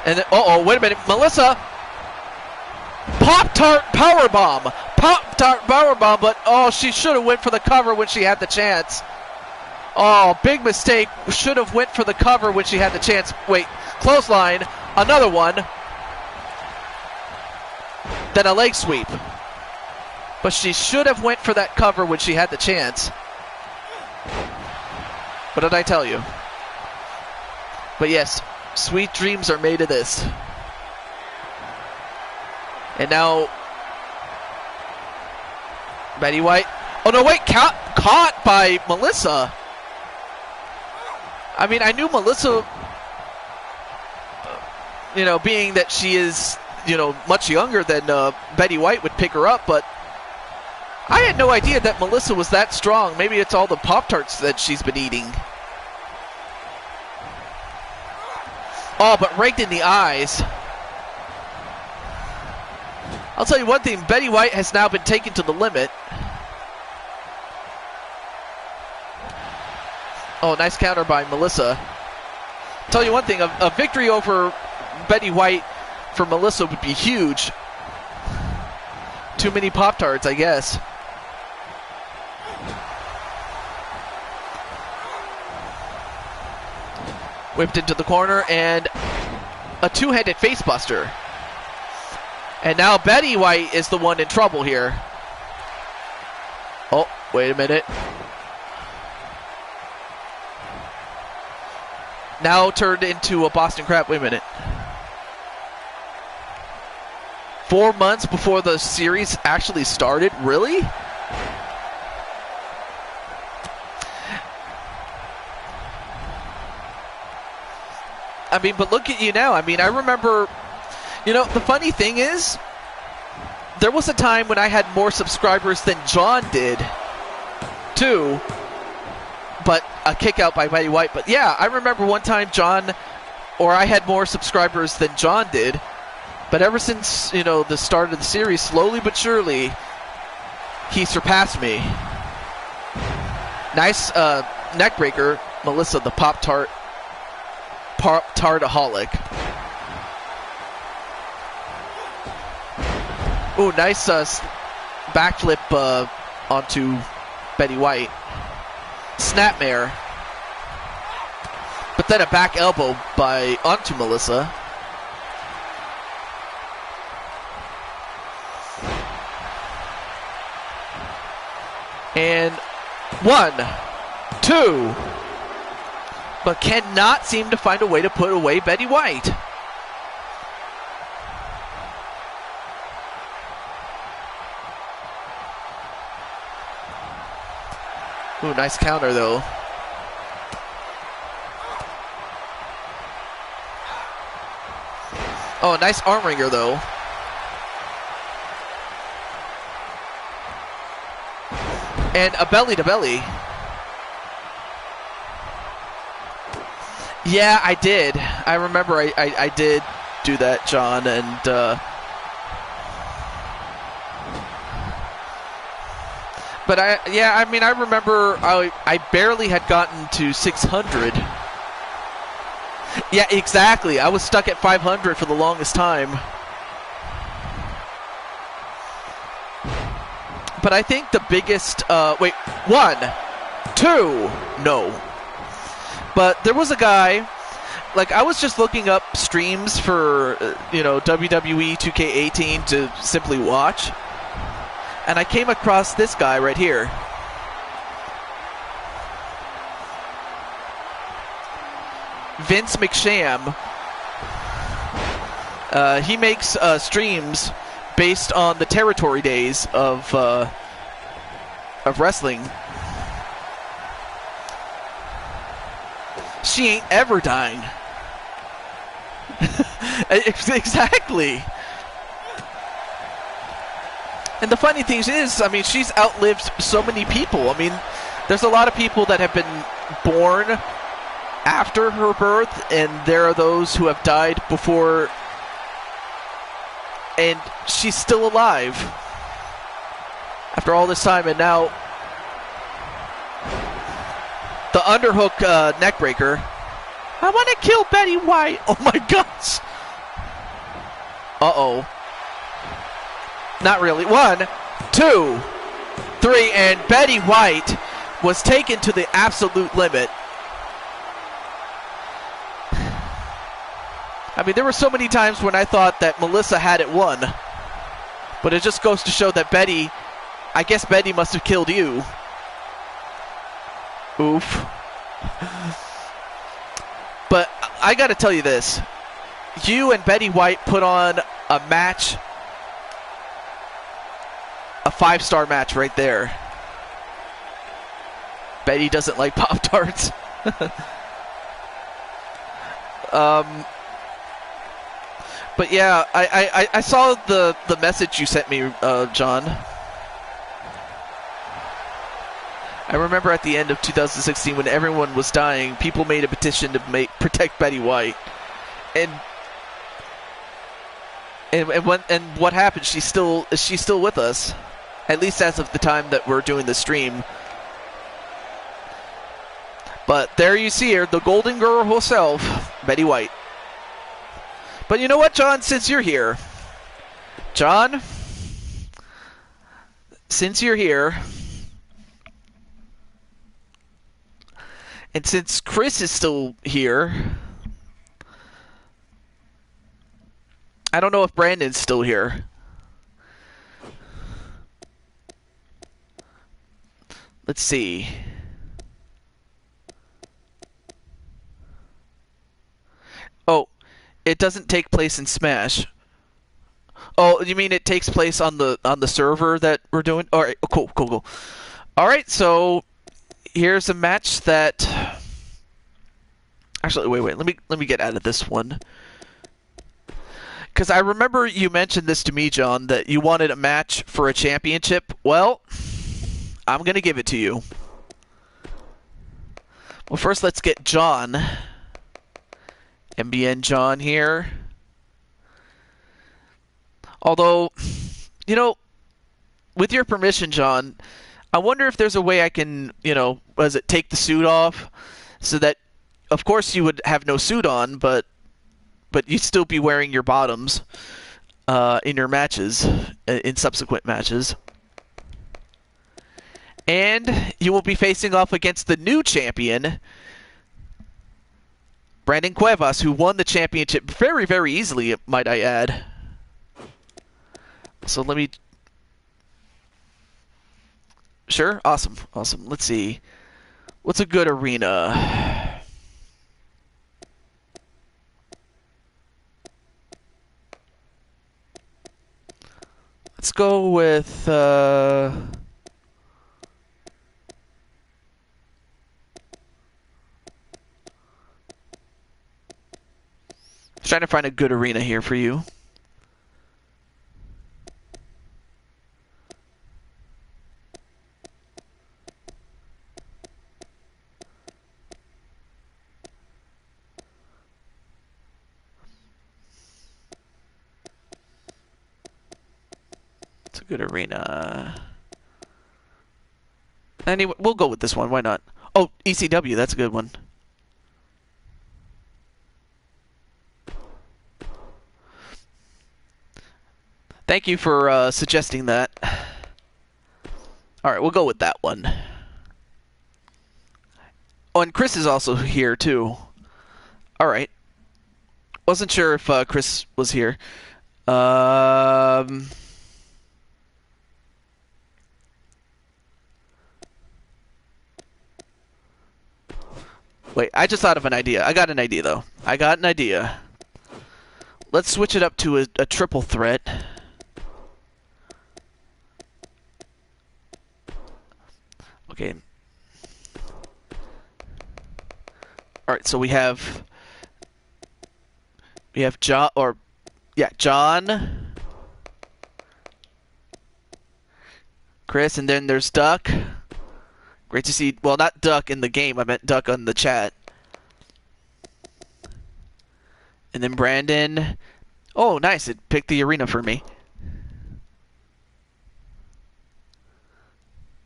Speaker 1: and then, uh-oh, wait a minute, Melissa, Pop-Tart Powerbomb, Pop-Tart Powerbomb, but oh, she should have went for the cover when she had the chance. Oh, big mistake. Should have went for the cover when she had the chance. Wait, clothesline, another one. Then a leg sweep. But she should have went for that cover when she had the chance. What did I tell you? But yes, sweet dreams are made of this. And now, Betty White. Oh no, wait, caught by Melissa. I mean, I knew Melissa, you know, being that she is, you know, much younger than Betty White would pick her up, but I had no idea that Melissa was that strong. Maybe it's all the Pop-Tarts that she's been eating. Oh, but raked in the eyes. I'll tell you one thing, Betty White has now been taken to the limit. Oh, nice counter by Melissa. Tell you one thing, a victory over Betty White for Melissa would be huge. Too many Pop-Tarts, I guess. Whipped into the corner, and a two-handed facebuster. And now Betty White is the one in trouble here. Oh, wait a minute. Now turned into a Boston Crab. Wait a minute. 4 months before the series actually started? Really? I mean, but look at you now. I mean, I remember, you know, the funny thing is, there was a time when I had more subscribers than John did, too. But a kick out by Betty White. But yeah, I remember one time I had more subscribers than John did. But ever since, you know, the start of the series, slowly but surely, he surpassed me. Nice neck breaker, Melissa, the Pop-Tartaholic. Ooh, nice backflip onto Betty White. Snapmare. But then a back elbow onto Melissa. And 1, 2. But cannot seem to find a way to put away Betty White. Ooh, nice counter though. Oh, nice arm wringer though. And a belly to belly. Yeah, I did. I remember I did do that, John, and but I mean, I remember I barely had gotten to 600. Yeah, exactly. I was stuck at 500 for the longest time. But I think the biggest, 1, 2, no. But there was a guy, like I was just looking up streams for, WWE 2K18 to simply watch. And I came across this guy right here. Vince McSham. He makes streams based on the territory days of wrestling. She ain't ever dying. Exactly. And the funny thing is, I mean, she's outlived so many people. I mean, there's a lot of people that have been born after her birth, and there are those who have died before, and she's still alive after all this time. And now the underhook neckbreaker. I want to kill Betty White. Oh my gosh. Uh-oh. Not really. 1, 2, 3, and Betty White was taken to the absolute limit. I mean, there were so many times when I thought that Melissa had it won. But it just goes to show that I guess Betty must have killed you. Oof. But I gotta tell you this. You and Betty White put on a match, a 5-star match right there. Betty doesn't like Pop-Tarts. But yeah, I saw the message you sent me, John. I remember at the end of 2016 when everyone was dying, people made a petition to protect Betty White. And what happened? She's still with us, at least as of the time that we're doing the stream. But there you see her, the Golden Girl herself, Betty White. But you know what, John? Since you're here, and since Chris is still here, I don't know if Brandon's still here. Let's see. Oh, it doesn't take place in Smash. Oh, you mean it takes place on the server that we're doing? All right, cool. All right, so here's a match that. Actually, wait. Let me get out of this one. Because I remember you mentioned this to me, John, that you wanted a match for a championship. Well, I'm gonna give it to you. Well, first let's get John. MBN John here. Although, you know, with your permission, John, I wonder if there's a way I can, take the suit off so that, of course, you would have no suit on, but you'd still be wearing your bottoms in your matches, in subsequent matches. And you will be facing off against the new champion, Brandon Cuevas, who won the championship very, very easily, might I add. So let me... Sure? Awesome. Let's see. What's a good arena? Let's go with... trying to find a good arena here for you. It's a good arena. Anyway, we'll go with this one. Why not? Oh, ECW. That's a good one. Thank you for suggesting that. Alright, we'll go with that one. Oh, and Chris is also here, too. Alright. Wasn't sure if Chris was here. Wait, I just thought of an idea. I got an idea, though. Let's switch it up to a triple threat. Okay. Alright, so we have John, John, Chris, and then there's Duck. Great to see, well, not Duck in the game, I meant Duck on the chat. And then Brandon. Oh, nice, it picked the arena for me.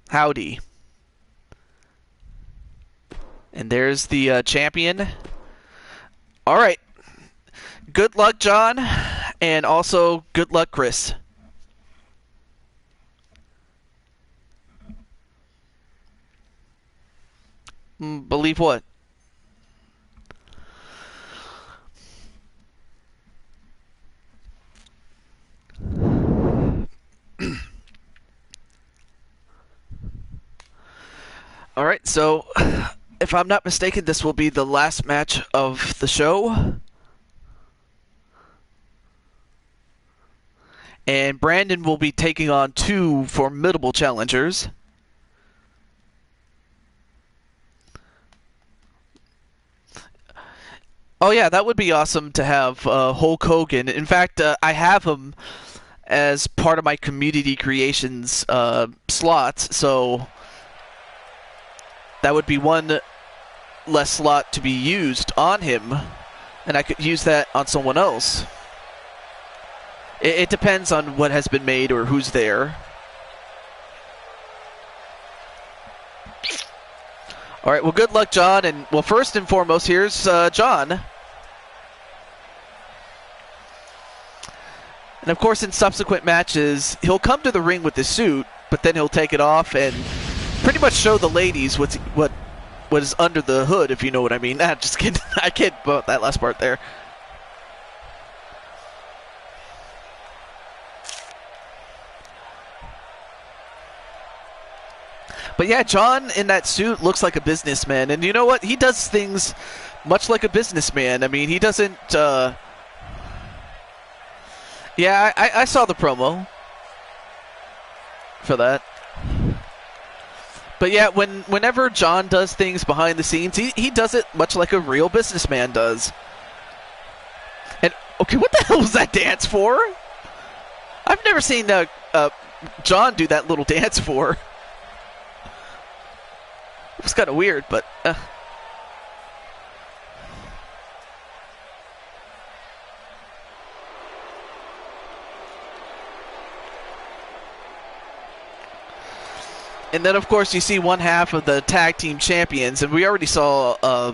Speaker 1: Howdy. And there's the champion. Alright. Good luck, John. And also, good luck, Chris. Believe what? Alright, so if I'm not mistaken, this will be the last match of the show. And Brandon will be taking on two formidable challengers. Oh yeah, that would be awesome to have Hulk Hogan. In fact, I have him as part of my community creations slots, so that would be one less slot to be used on him, and I could use that on someone else. It depends on what has been made or who's there. All right, well, good luck, John. And, well, first and foremost, here's John. And, of course, in subsequent matches, he'll come to the ring with his suit, but then he'll take it off and pretty much show the ladies what is under the hood, if you know what I mean. Nah, just kidding. I kid about that last part there. But yeah, John in that suit looks like a businessman. And you know what? He does things much like a businessman. I mean, he doesn't... Yeah, I saw the promo for that. But yeah, whenever John does things behind the scenes, he does it much like a real businessman does. And, okay, what the hell was that dance for? I've never seen John do that little dance for. It was kind of weird, but... And then, of course, you see one half of the tag team champions, and we already saw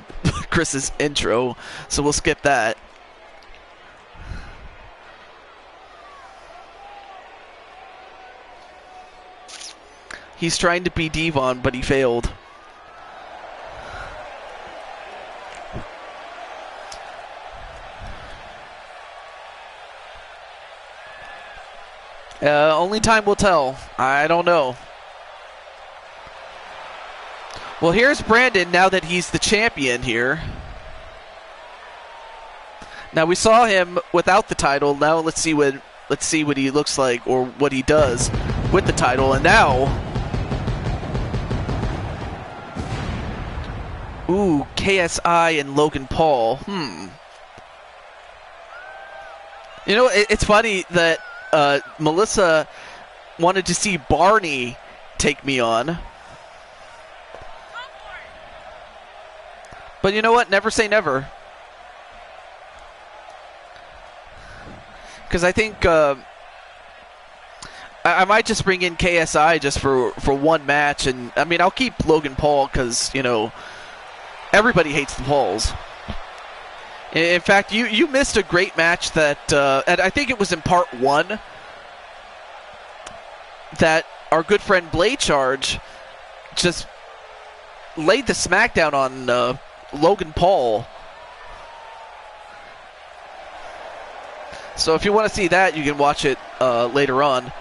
Speaker 1: Chris's intro, so we'll skip that. He's trying to be Devon, but he failed. Only time will tell. I don't know. Well, here's Brandon now that he's the champion here. Now we saw him without the title. Now let's see what he looks like or what he does with the title. And now, ooh, KSI and Logan Paul. You know, it's funny that Melissa wanted to see Barney take me on. But you know what? Never say never. Because I think I might just bring in KSI just for one match. And, I mean, I'll keep Logan Paul because, you know, everybody hates the Pauls. In fact, you missed a great match that, and I think it was in part 1, that our good friend Blade Charge just laid the smackdown on Logan Paul. So if you want to see that, you can watch it later on.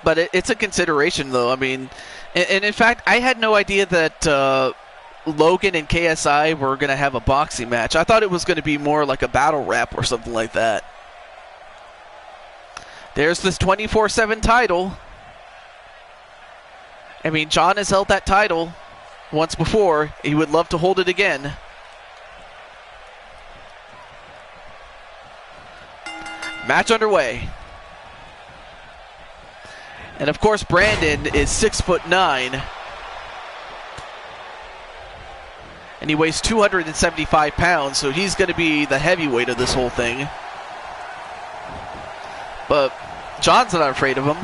Speaker 1: But it's a consideration, though. I mean, and in fact, I had no idea that Logan and KSI were going to have a boxing match. I thought it was going to be more like a battle rap or something like that. There's this 24/7 title. I mean, John has held that title once before. He would love to hold it again. Match underway. And of course, Brandon is 6'9", and he weighs 275 pounds, so he's going to be the heavyweight of this whole thing. But John's not afraid of him.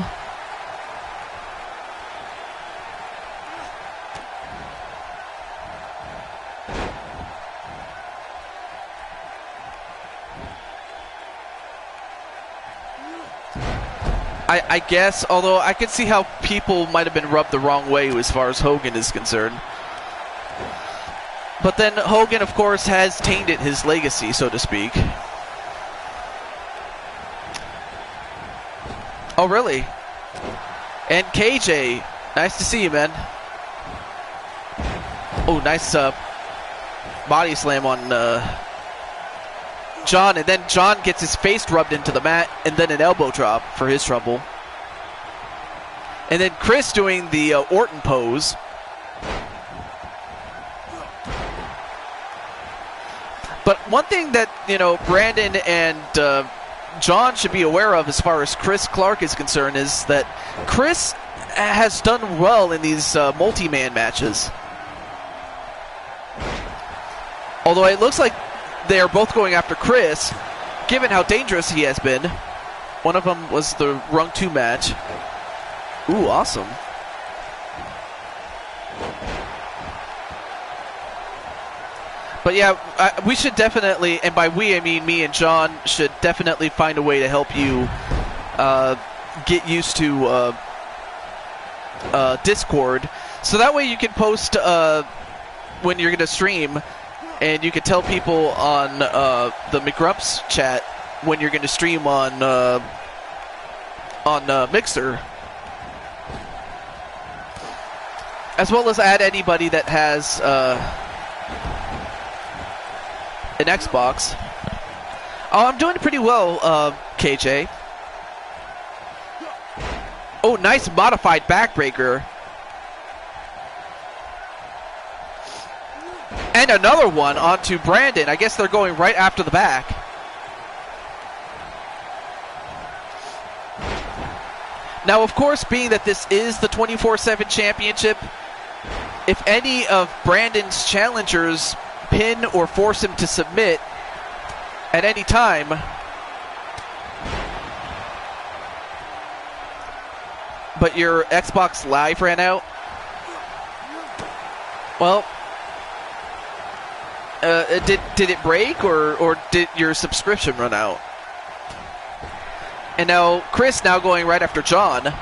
Speaker 1: I guess, although I could see how people might have been rubbed the wrong way as far as Hogan is concerned. But then Hogan, of course, has tainted his legacy, so to speak. Oh, really? And KJ, nice to see you, man. Oh, nice body slam on John, and then John gets his face rubbed into the mat, and then an elbow drop for his trouble. And then Chris doing the Orton pose. But one thing that, you know, Brandon and John should be aware of as far as Chris Clark is concerned is that Chris has done well in these multi-man matches. Although it looks like they are both going after Chris, given how dangerous he has been. One of them was the Rung 2 match. Ooh, awesome. But yeah, we should definitely, and by we I mean me and John, should definitely find a way to help you get used to Discord. So that way you can post when you're going to stream, and you can tell people on the McGrumps chat when you're going to stream on Mixer, as well as add anybody that has an Xbox. Oh, I'm doing pretty well, KJ. Oh, nice modified backbreaker. And another one onto Brandon. I guess they're going right after the back. Now, of course, being that this is the 24/7 championship, if any of Brandon's challengers pin or force him to submit at any time, but your Xbox Live ran out, well, did it break, or did your subscription run out? And now Chris now going right after John.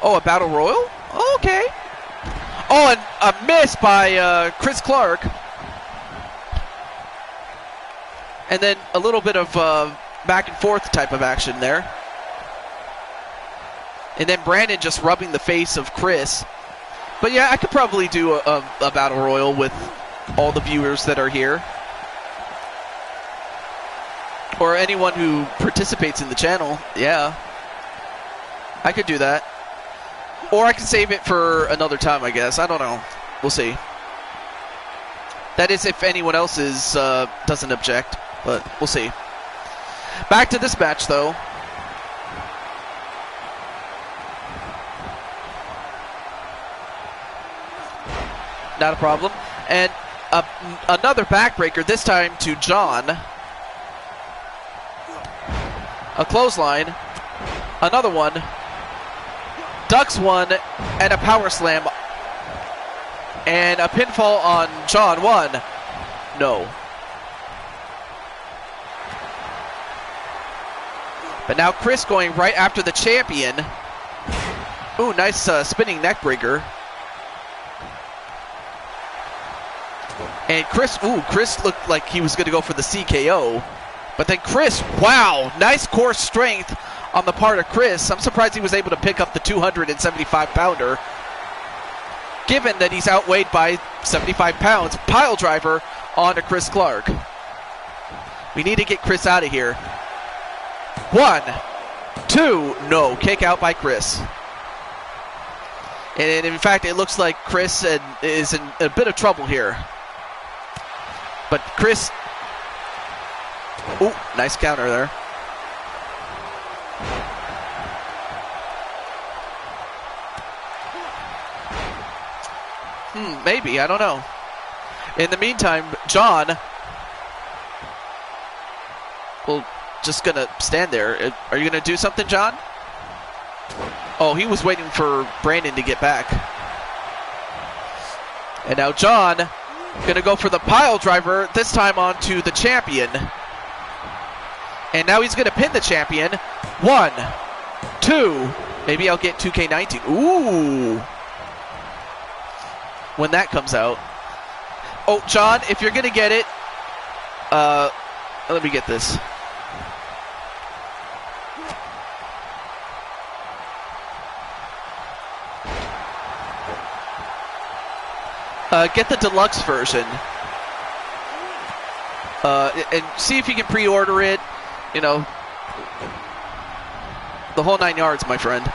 Speaker 1: Oh, a battle royal? Oh, okay. Oh, and a miss by Chris Clark. And then a little bit of back and forth type of action there. And then Brandon just rubbing the face of Chris. But yeah, I could probably do a battle royal with all the viewers that are here, or anyone who participates in the channel. Yeah, I could do that. Or I can save it for another time, I guess. I don't know. We'll see. That is if anyone else doesn't object, but we'll see. Back to this match, though. Not a problem. And another backbreaker, this time to John. A clothesline. Another one. Ducks one, and a power slam. And a pinfall on John. One. No. But now Chris going right after the champion. Ooh, nice spinning neckbreaker. And Chris looked like he was going to go for the CKO. But then Chris, wow, nice core strength on the part of Chris. I'm surprised he was able to pick up the 275-pounder, given that he's outweighed by 75 pounds. Pile driver onto Chris Clark. We need to get Chris out of here. 1, 2, no, kick out by Chris. And in fact, it looks like Chris is in a bit of trouble here. But Chris, ooh, nice counter there. Maybe, I don't know. In the meantime, John, well, just gonna stand there. Are you gonna do something, John? Oh, he was waiting for Brandon to get back. And now John gonna go for the pile driver, this time onto the champion. And now he's gonna pin the champion. 1, 2, maybe I'll get 2K19. Ooh. When that comes out. Oh, John, if you're gonna get it, let me get this. Get the deluxe version. And see if you can pre-order it. You know, the whole 9 yards, my friend.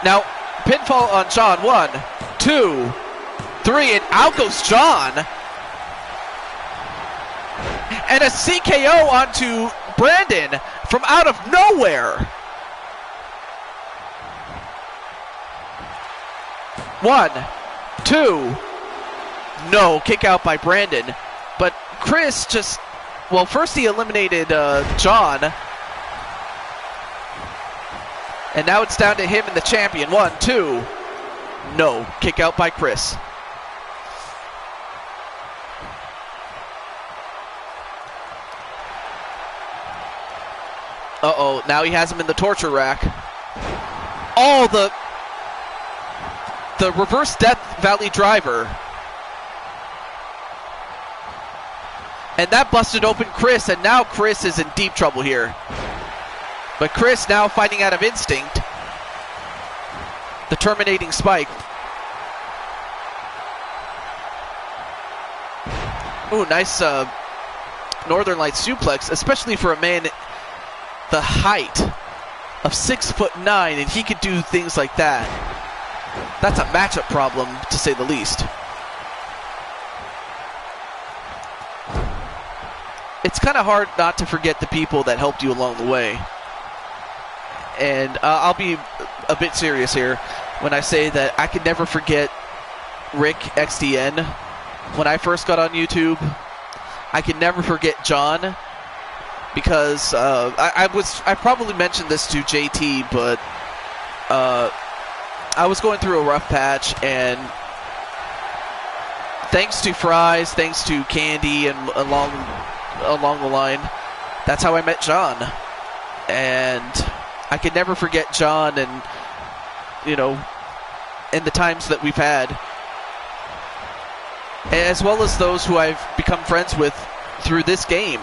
Speaker 1: Now, pinfall on John. 1, 2, 3, and out goes John. And a CKO onto Brandon from out of nowhere. 1, 2, no, kick out by Brandon. But Chris just, well, first he eliminated John. And now it's down to him and the champion. 1, 2, no, kick out by Chris. Uh-oh. Uh-oh, now he has him in the torture rack. Oh, the reverse Death Valley driver. And that busted open Chris, and now Chris is in deep trouble here. But Chris now fighting out of instinct. The terminating spike. Ooh, nice Northern Lights suplex, especially for a man the height of 6'9", and he could do things like that. That's a matchup problem, to say the least. It's kind of hard not to forget the people that helped you along the way. And I'll be a bit serious here when I say that I can never forget Rick XDN when I first got on YouTube. I can never forget John, because I probably mentioned this to JT, but I was going through a rough patch, and thanks to Fries, thanks to Candy, and along the line, that's how I met John. And I can never forget John, and and the times that we've had, as well as those who I've become friends with through this game.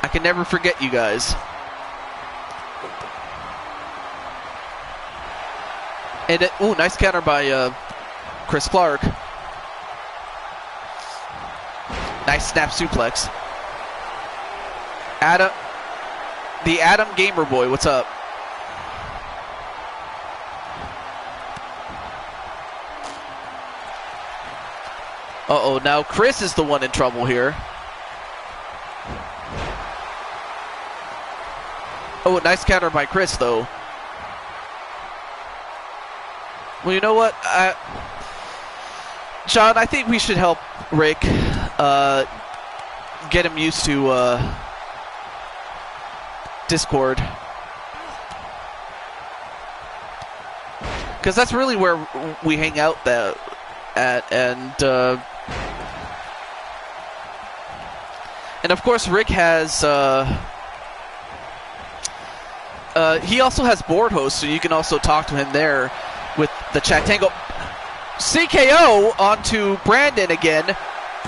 Speaker 1: I can never forget you guys. And ooh, nice counter by Chris Clark. Nice snap suplex. The Adam Gamer Boy, what's up? Uh-oh, now Chris is the one in trouble here. Oh, nice counter by Chris, though. Well, you know what? John, I think we should help Rick get him used to Discord. Because that's really where we hang out at, and of course Rick has he also has board hosts, so you can also talk to him there with the chat tango. CKO onto Brandon again.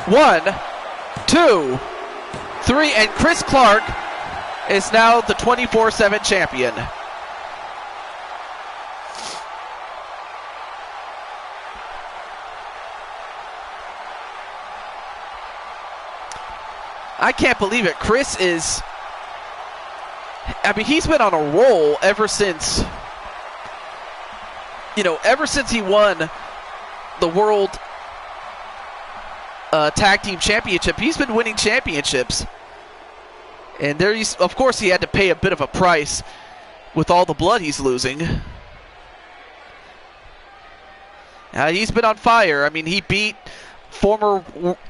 Speaker 1: 1, 2, 3, and Chris Clark is now the 24/7 champion. I can't believe it. Chris is... I mean, he's been on a roll ever since... ever since he won the World Tag Team Championship. He's been winning championships. And of course, he had to pay a bit of a price with all the blood he's losing. He's been on fire. I mean, he beat former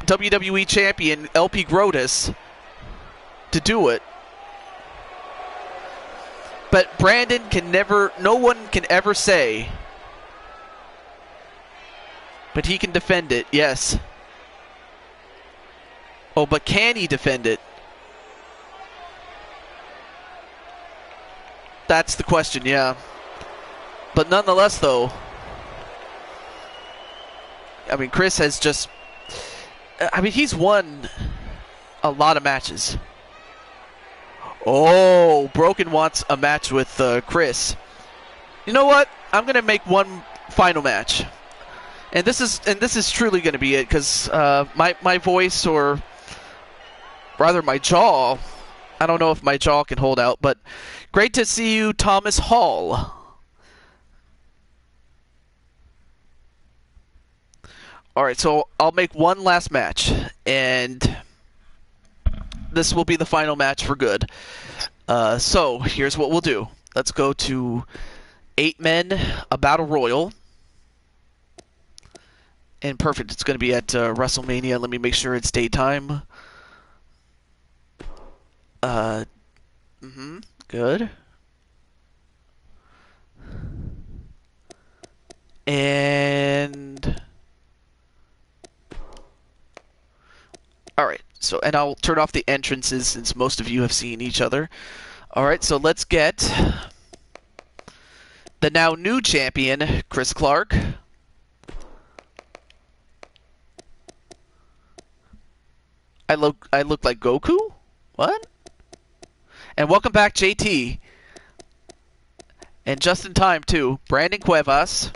Speaker 1: WWE champion LP Grotus to do it. But Brandon no one can ever say, but he can defend it, yes. Oh, but can he defend it? That's the question, yeah. But nonetheless, though, I mean, Chris has just... I mean, he's won a lot of matches. Oh, Broken wants a match with Chris. You know what? I'm going to make one final match. And this is truly going to be it, because my voice, or rather my jaw, I don't know if my jaw can hold out, but great to see you, Thomas Hall. All right, so I'll make one last match, and this will be the final match for good. So here's what we'll do. Let's go to 8 men, a battle royal. And perfect, it's going to be at WrestleMania. Let me make sure it's daytime. Good. And... Alright, So, and I'll turn off the entrances since most of you have seen each other. All right, so let's get the now new champion, Chris Clark. I look like Goku? What? And welcome back, JT. And just in time, too. Brandon Cuevas.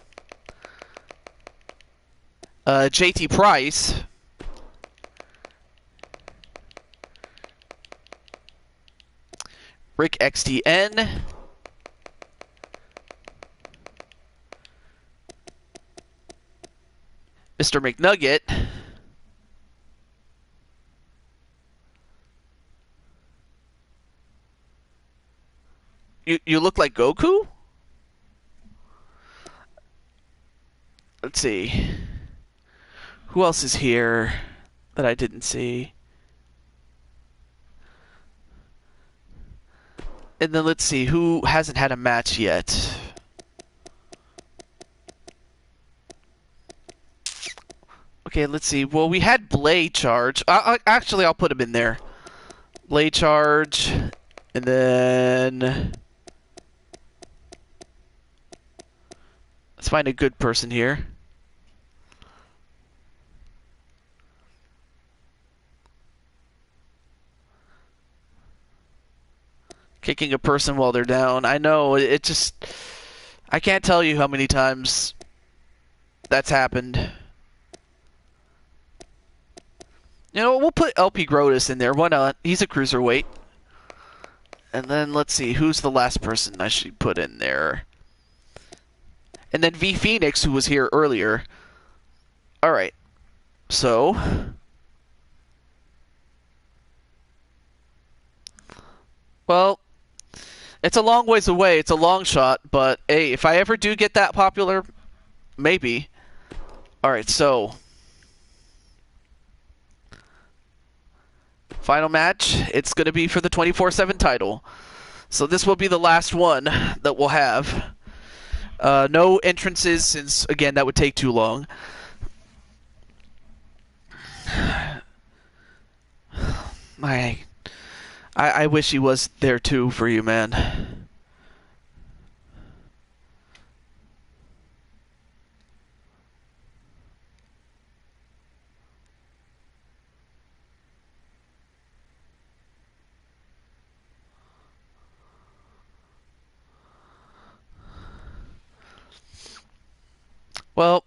Speaker 1: JT Price. Rick XTN. Mr. McNugget. You look like Goku? Let's see. Who else is here that I didn't see? And then let's see, who hasn't had a match yet? Okay, let's see. Well, we had Blade Charge. Actually, I'll put him in there. Blade Charge. And then... let's find a good person here. Kicking a person while they're down. I know, it just... I can't tell you how many times that's happened. You know, we'll put LP Grotus in there. Why not? He's a cruiserweight. And then, let's see, who's the last person I should put in there? And then V Phoenix, who was here earlier. Alright. So... well... it's a long ways away. It's a long shot. But, hey, if I ever do get that popular, maybe. Alright, so... final match. It's going to be for the 24/7 title. So this will be the last one that we'll have. No entrances, since, again, that would take too long. I wish he was there too for you, man. Well,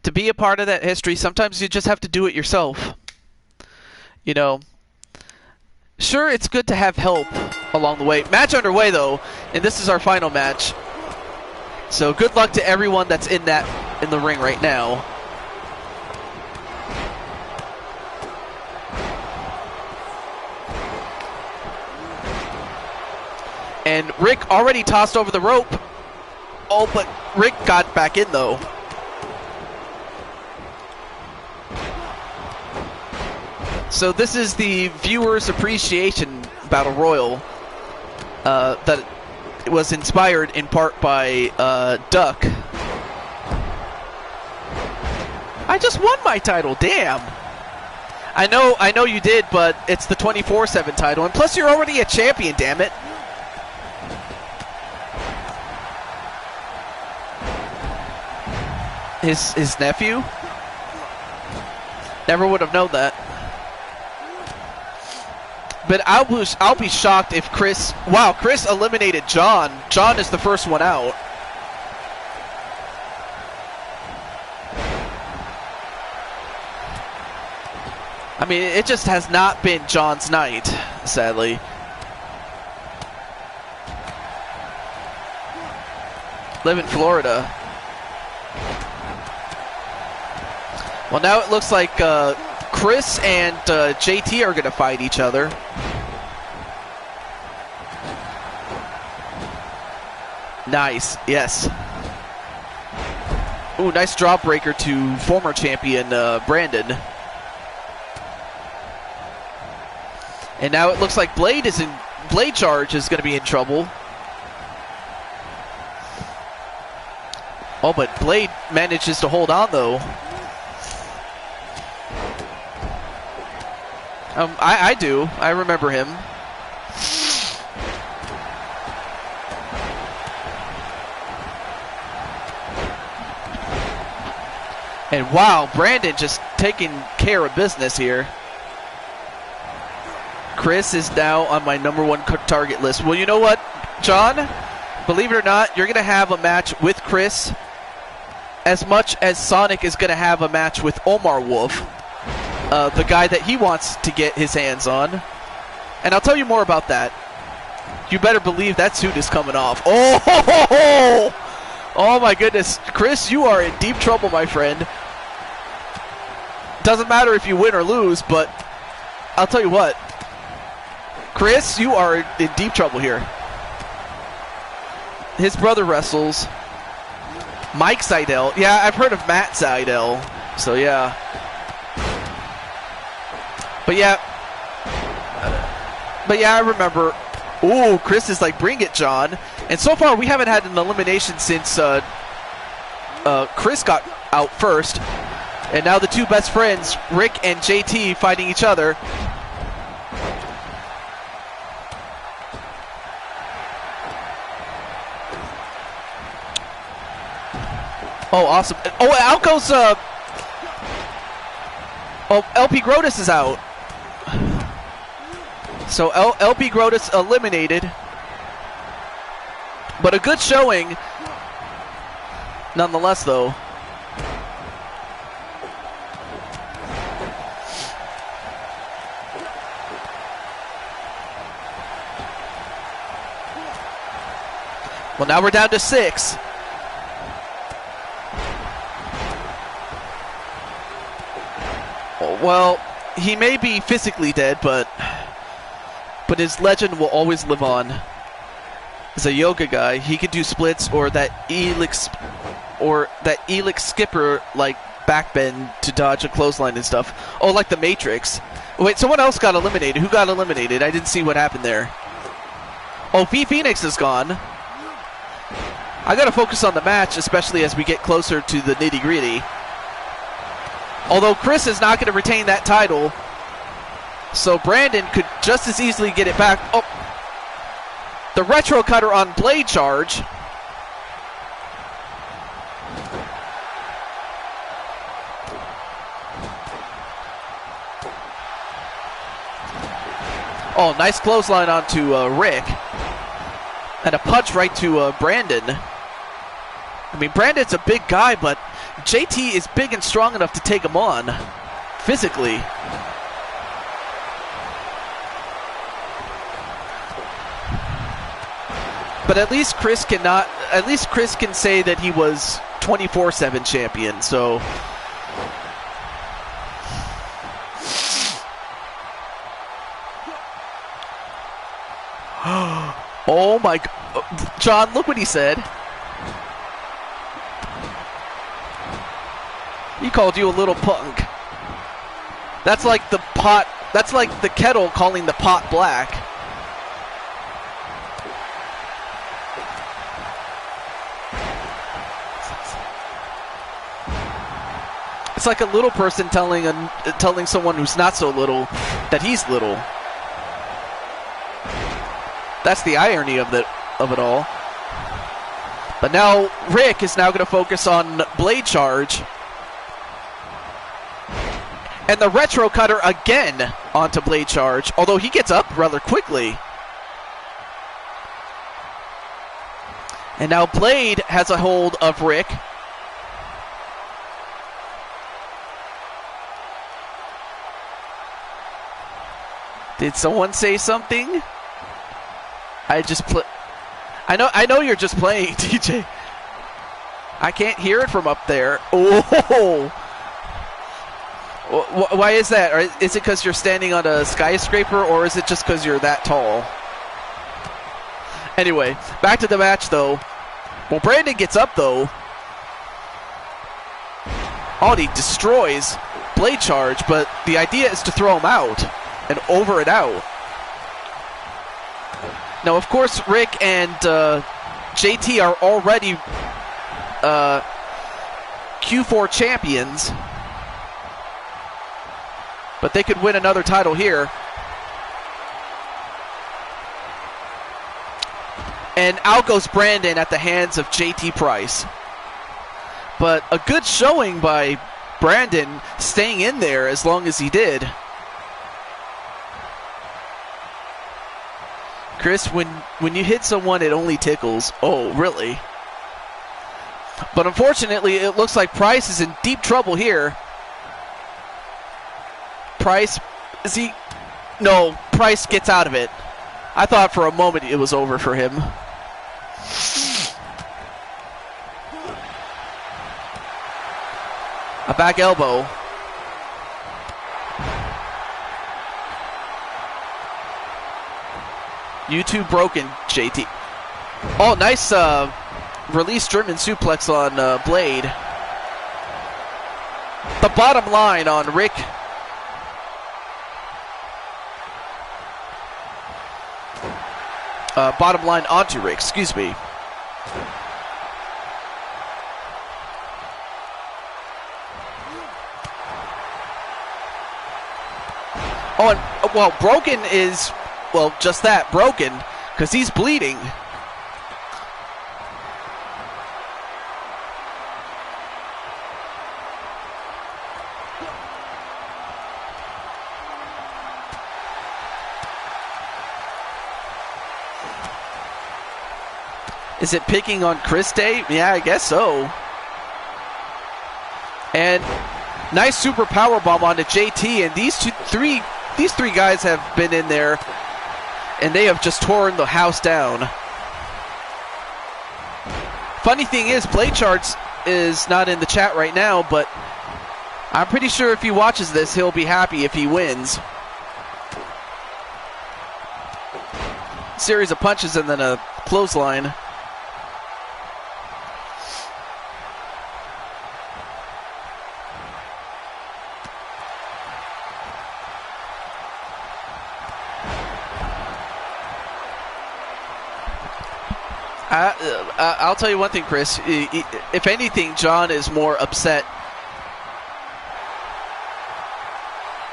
Speaker 1: to be a part of that history, sometimes you just have to do it yourself. You know, sure, it's good to have help along the way. Match underway, though, and this is our final match. So good luck to everyone that's in the ring right now. And Rick already tossed over the rope. Oh, but Rick got back in, though. So this is the Viewers Appreciation Battle Royal that was inspired in part by Duck. I just won my title, damn. I know you did, but it's the 24/7 title, and plus you're already a champion, damn it. His nephew? Never would have known that. But I'll be shocked if Chris... wow, Chris eliminated John. John is the first one out. I mean, it just has not been John's night, sadly. Live in Florida. Well, now it looks like Chris and JT are going to fight each other. Nice, yes. Ooh, nice drop breaker to former champion Brandon. And now it looks like Blade Charge is going to be in trouble. Oh, but Blade manages to hold on, though. I do. I remember him. And wow, Brandon just taking care of business here. Chris is now on my #1 target list. Well, you know what, John? Believe it or not, you're going to have a match with Chris as much as Sonic is going to have a match with Omar Wolf, the guy that he wants to get his hands on. And I'll tell you more about that. You better believe that suit is coming off. Oh, oh my goodness. Chris, you are in deep trouble, my friend. Doesn't matter if you win or lose, but I'll tell you what. Chris, you are in deep trouble here. His brother wrestles. Mike Seidel. Yeah, I've heard of Matt Seidel. So, yeah. But, yeah. I remember. Ooh, Chris is like, bring it, John. And so far, we haven't had an elimination since Chris got out first. And now the two best friends, Rick and JT, fighting each other. Oh, awesome. Oh, out goes, LP Grotus is out. So LP Grotus eliminated. But a good showing nonetheless, though. Well, now we're down to 6. Well, he may be physically dead, but his legend will always live on. As a yoga guy, he could do splits or that Elix skipper like backbend to dodge a clothesline and stuff. Oh, like the Matrix. Wait, someone else got eliminated. Who got eliminated? I didn't see what happened there. Oh, V Phoenix is gone. I gotta focus on the match, especially as we get closer to the nitty-gritty. Although Chris is not going to retain that title, so Brandon could just as easily get it back. Oh, the retro cutter on Blade Charge. Oh, nice clothesline onto Rick. And a punch right to Brandon. I mean, Brandon's a big guy, but JT is big and strong enough to take him on physically. But at least Chris can say that he was 24/7 champion. So oh my God. John, look what he said. He called you a little punk. That's like the pot. That's like the kettle calling the pot black. It's like a little person telling someone who's not so little that he's little. That's the irony of it all. But now Rick is now going to focus on Blade Charge. And the retro cutter again onto Blade Charge, although he gets up rather quickly. And now Blade has a hold of Rick. Did someone say something? I know you're just playing, TJ. I can't hear it from up there. Oh! Why is that? Or is it because you're standing on a skyscraper, or is it just because you're that tall? Anyway, back to the match, though. Well, Brandon gets up, though. Oh, he destroys Blade Charge, but the idea is to throw him out and over and out. Now, of course, Rick and JT are already Q4 champions. But they could win another title here. And out goes Brandon at the hands of JT Price. But a good showing by Brandon, staying in there as long as he did. Chris, when you hit someone, it only tickles. Oh, really? But unfortunately, it looks like Price is in deep trouble here. Price, is he? No, Price gets out of it. I thought for a moment it was over for him. A back elbow. You two broken, JT. Oh, nice release German suplex on Blade. The bottom line on Rick. Bottom line onto Rick, excuse me. Oh, and, well, broken is, well, just that, broken, because he's bleeding. Is it picking on Chris Day? Yeah, I guess so. And nice super power bomb onto JT, and these three guys have been in there, and they have just torn the house down. Funny thing is, Blade Charts is not in the chat right now, but I'm pretty sure if he watches this, he'll be happy if he wins. Series of punches and then a clothesline. I'll tell you one thing, Chris. If anything, John is more upset.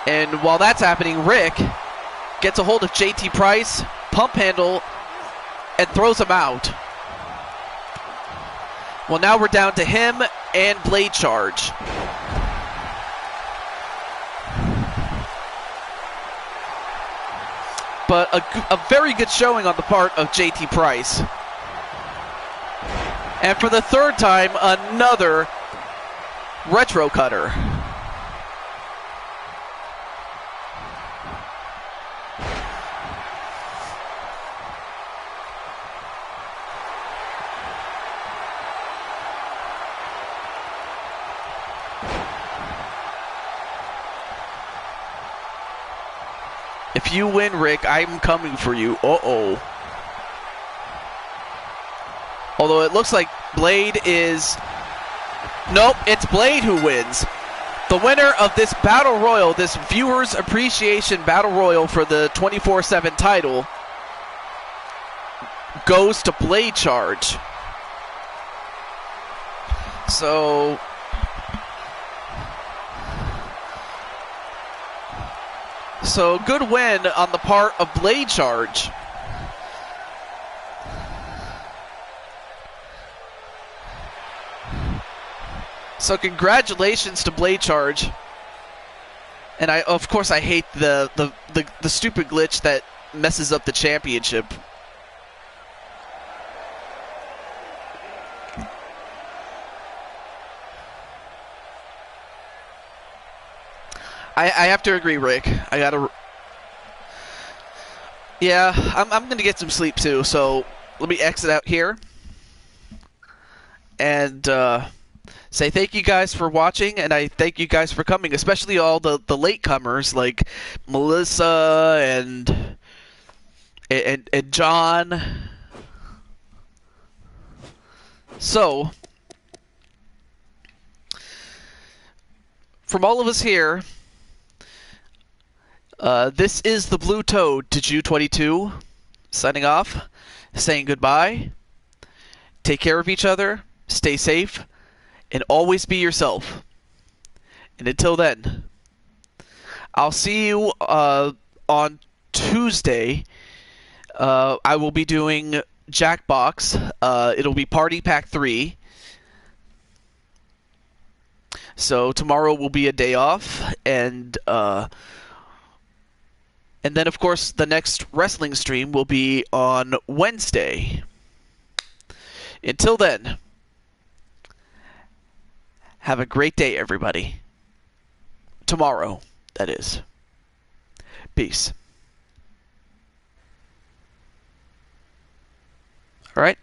Speaker 1: And while that's happening, Rick gets a hold of JT Price, pump handle, and throws him out. Well, now we're down to him and Blade Charge. But a very good showing on the part of JT Price. And for the third time, another retro cutter. If you win, Rick, I'm coming for you. Uh-oh. Although it looks like Blade is... Nope, it's Blade who wins. The winner of this Battle Royal, this Viewers Appreciation Battle Royal for the 24/7 title, goes to Blade Charge. So... So, good win on the part of Blade Charge. So, congratulations to Blade Charge. And of course, I hate the stupid glitch that messes up the championship. I have to agree, Rick. I gotta... Yeah, I'm gonna get some sleep too, so let me exit out here. And say thank you guys for watching, and I thank you guys for coming, especially all the latecomers like Melissa and John. So, from all of us here, this is the Blue Toad to Jew22, signing off, saying goodbye. Take care of each other, stay safe, and always be yourself. And until then, I'll see you on Tuesday. I will be doing Jackbox. It'll be Party Pack 3. So tomorrow will be a day off, and then of course the next wrestling stream will be on Wednesday. Until then, have a great day, everybody. Tomorrow, that is. Peace. All right.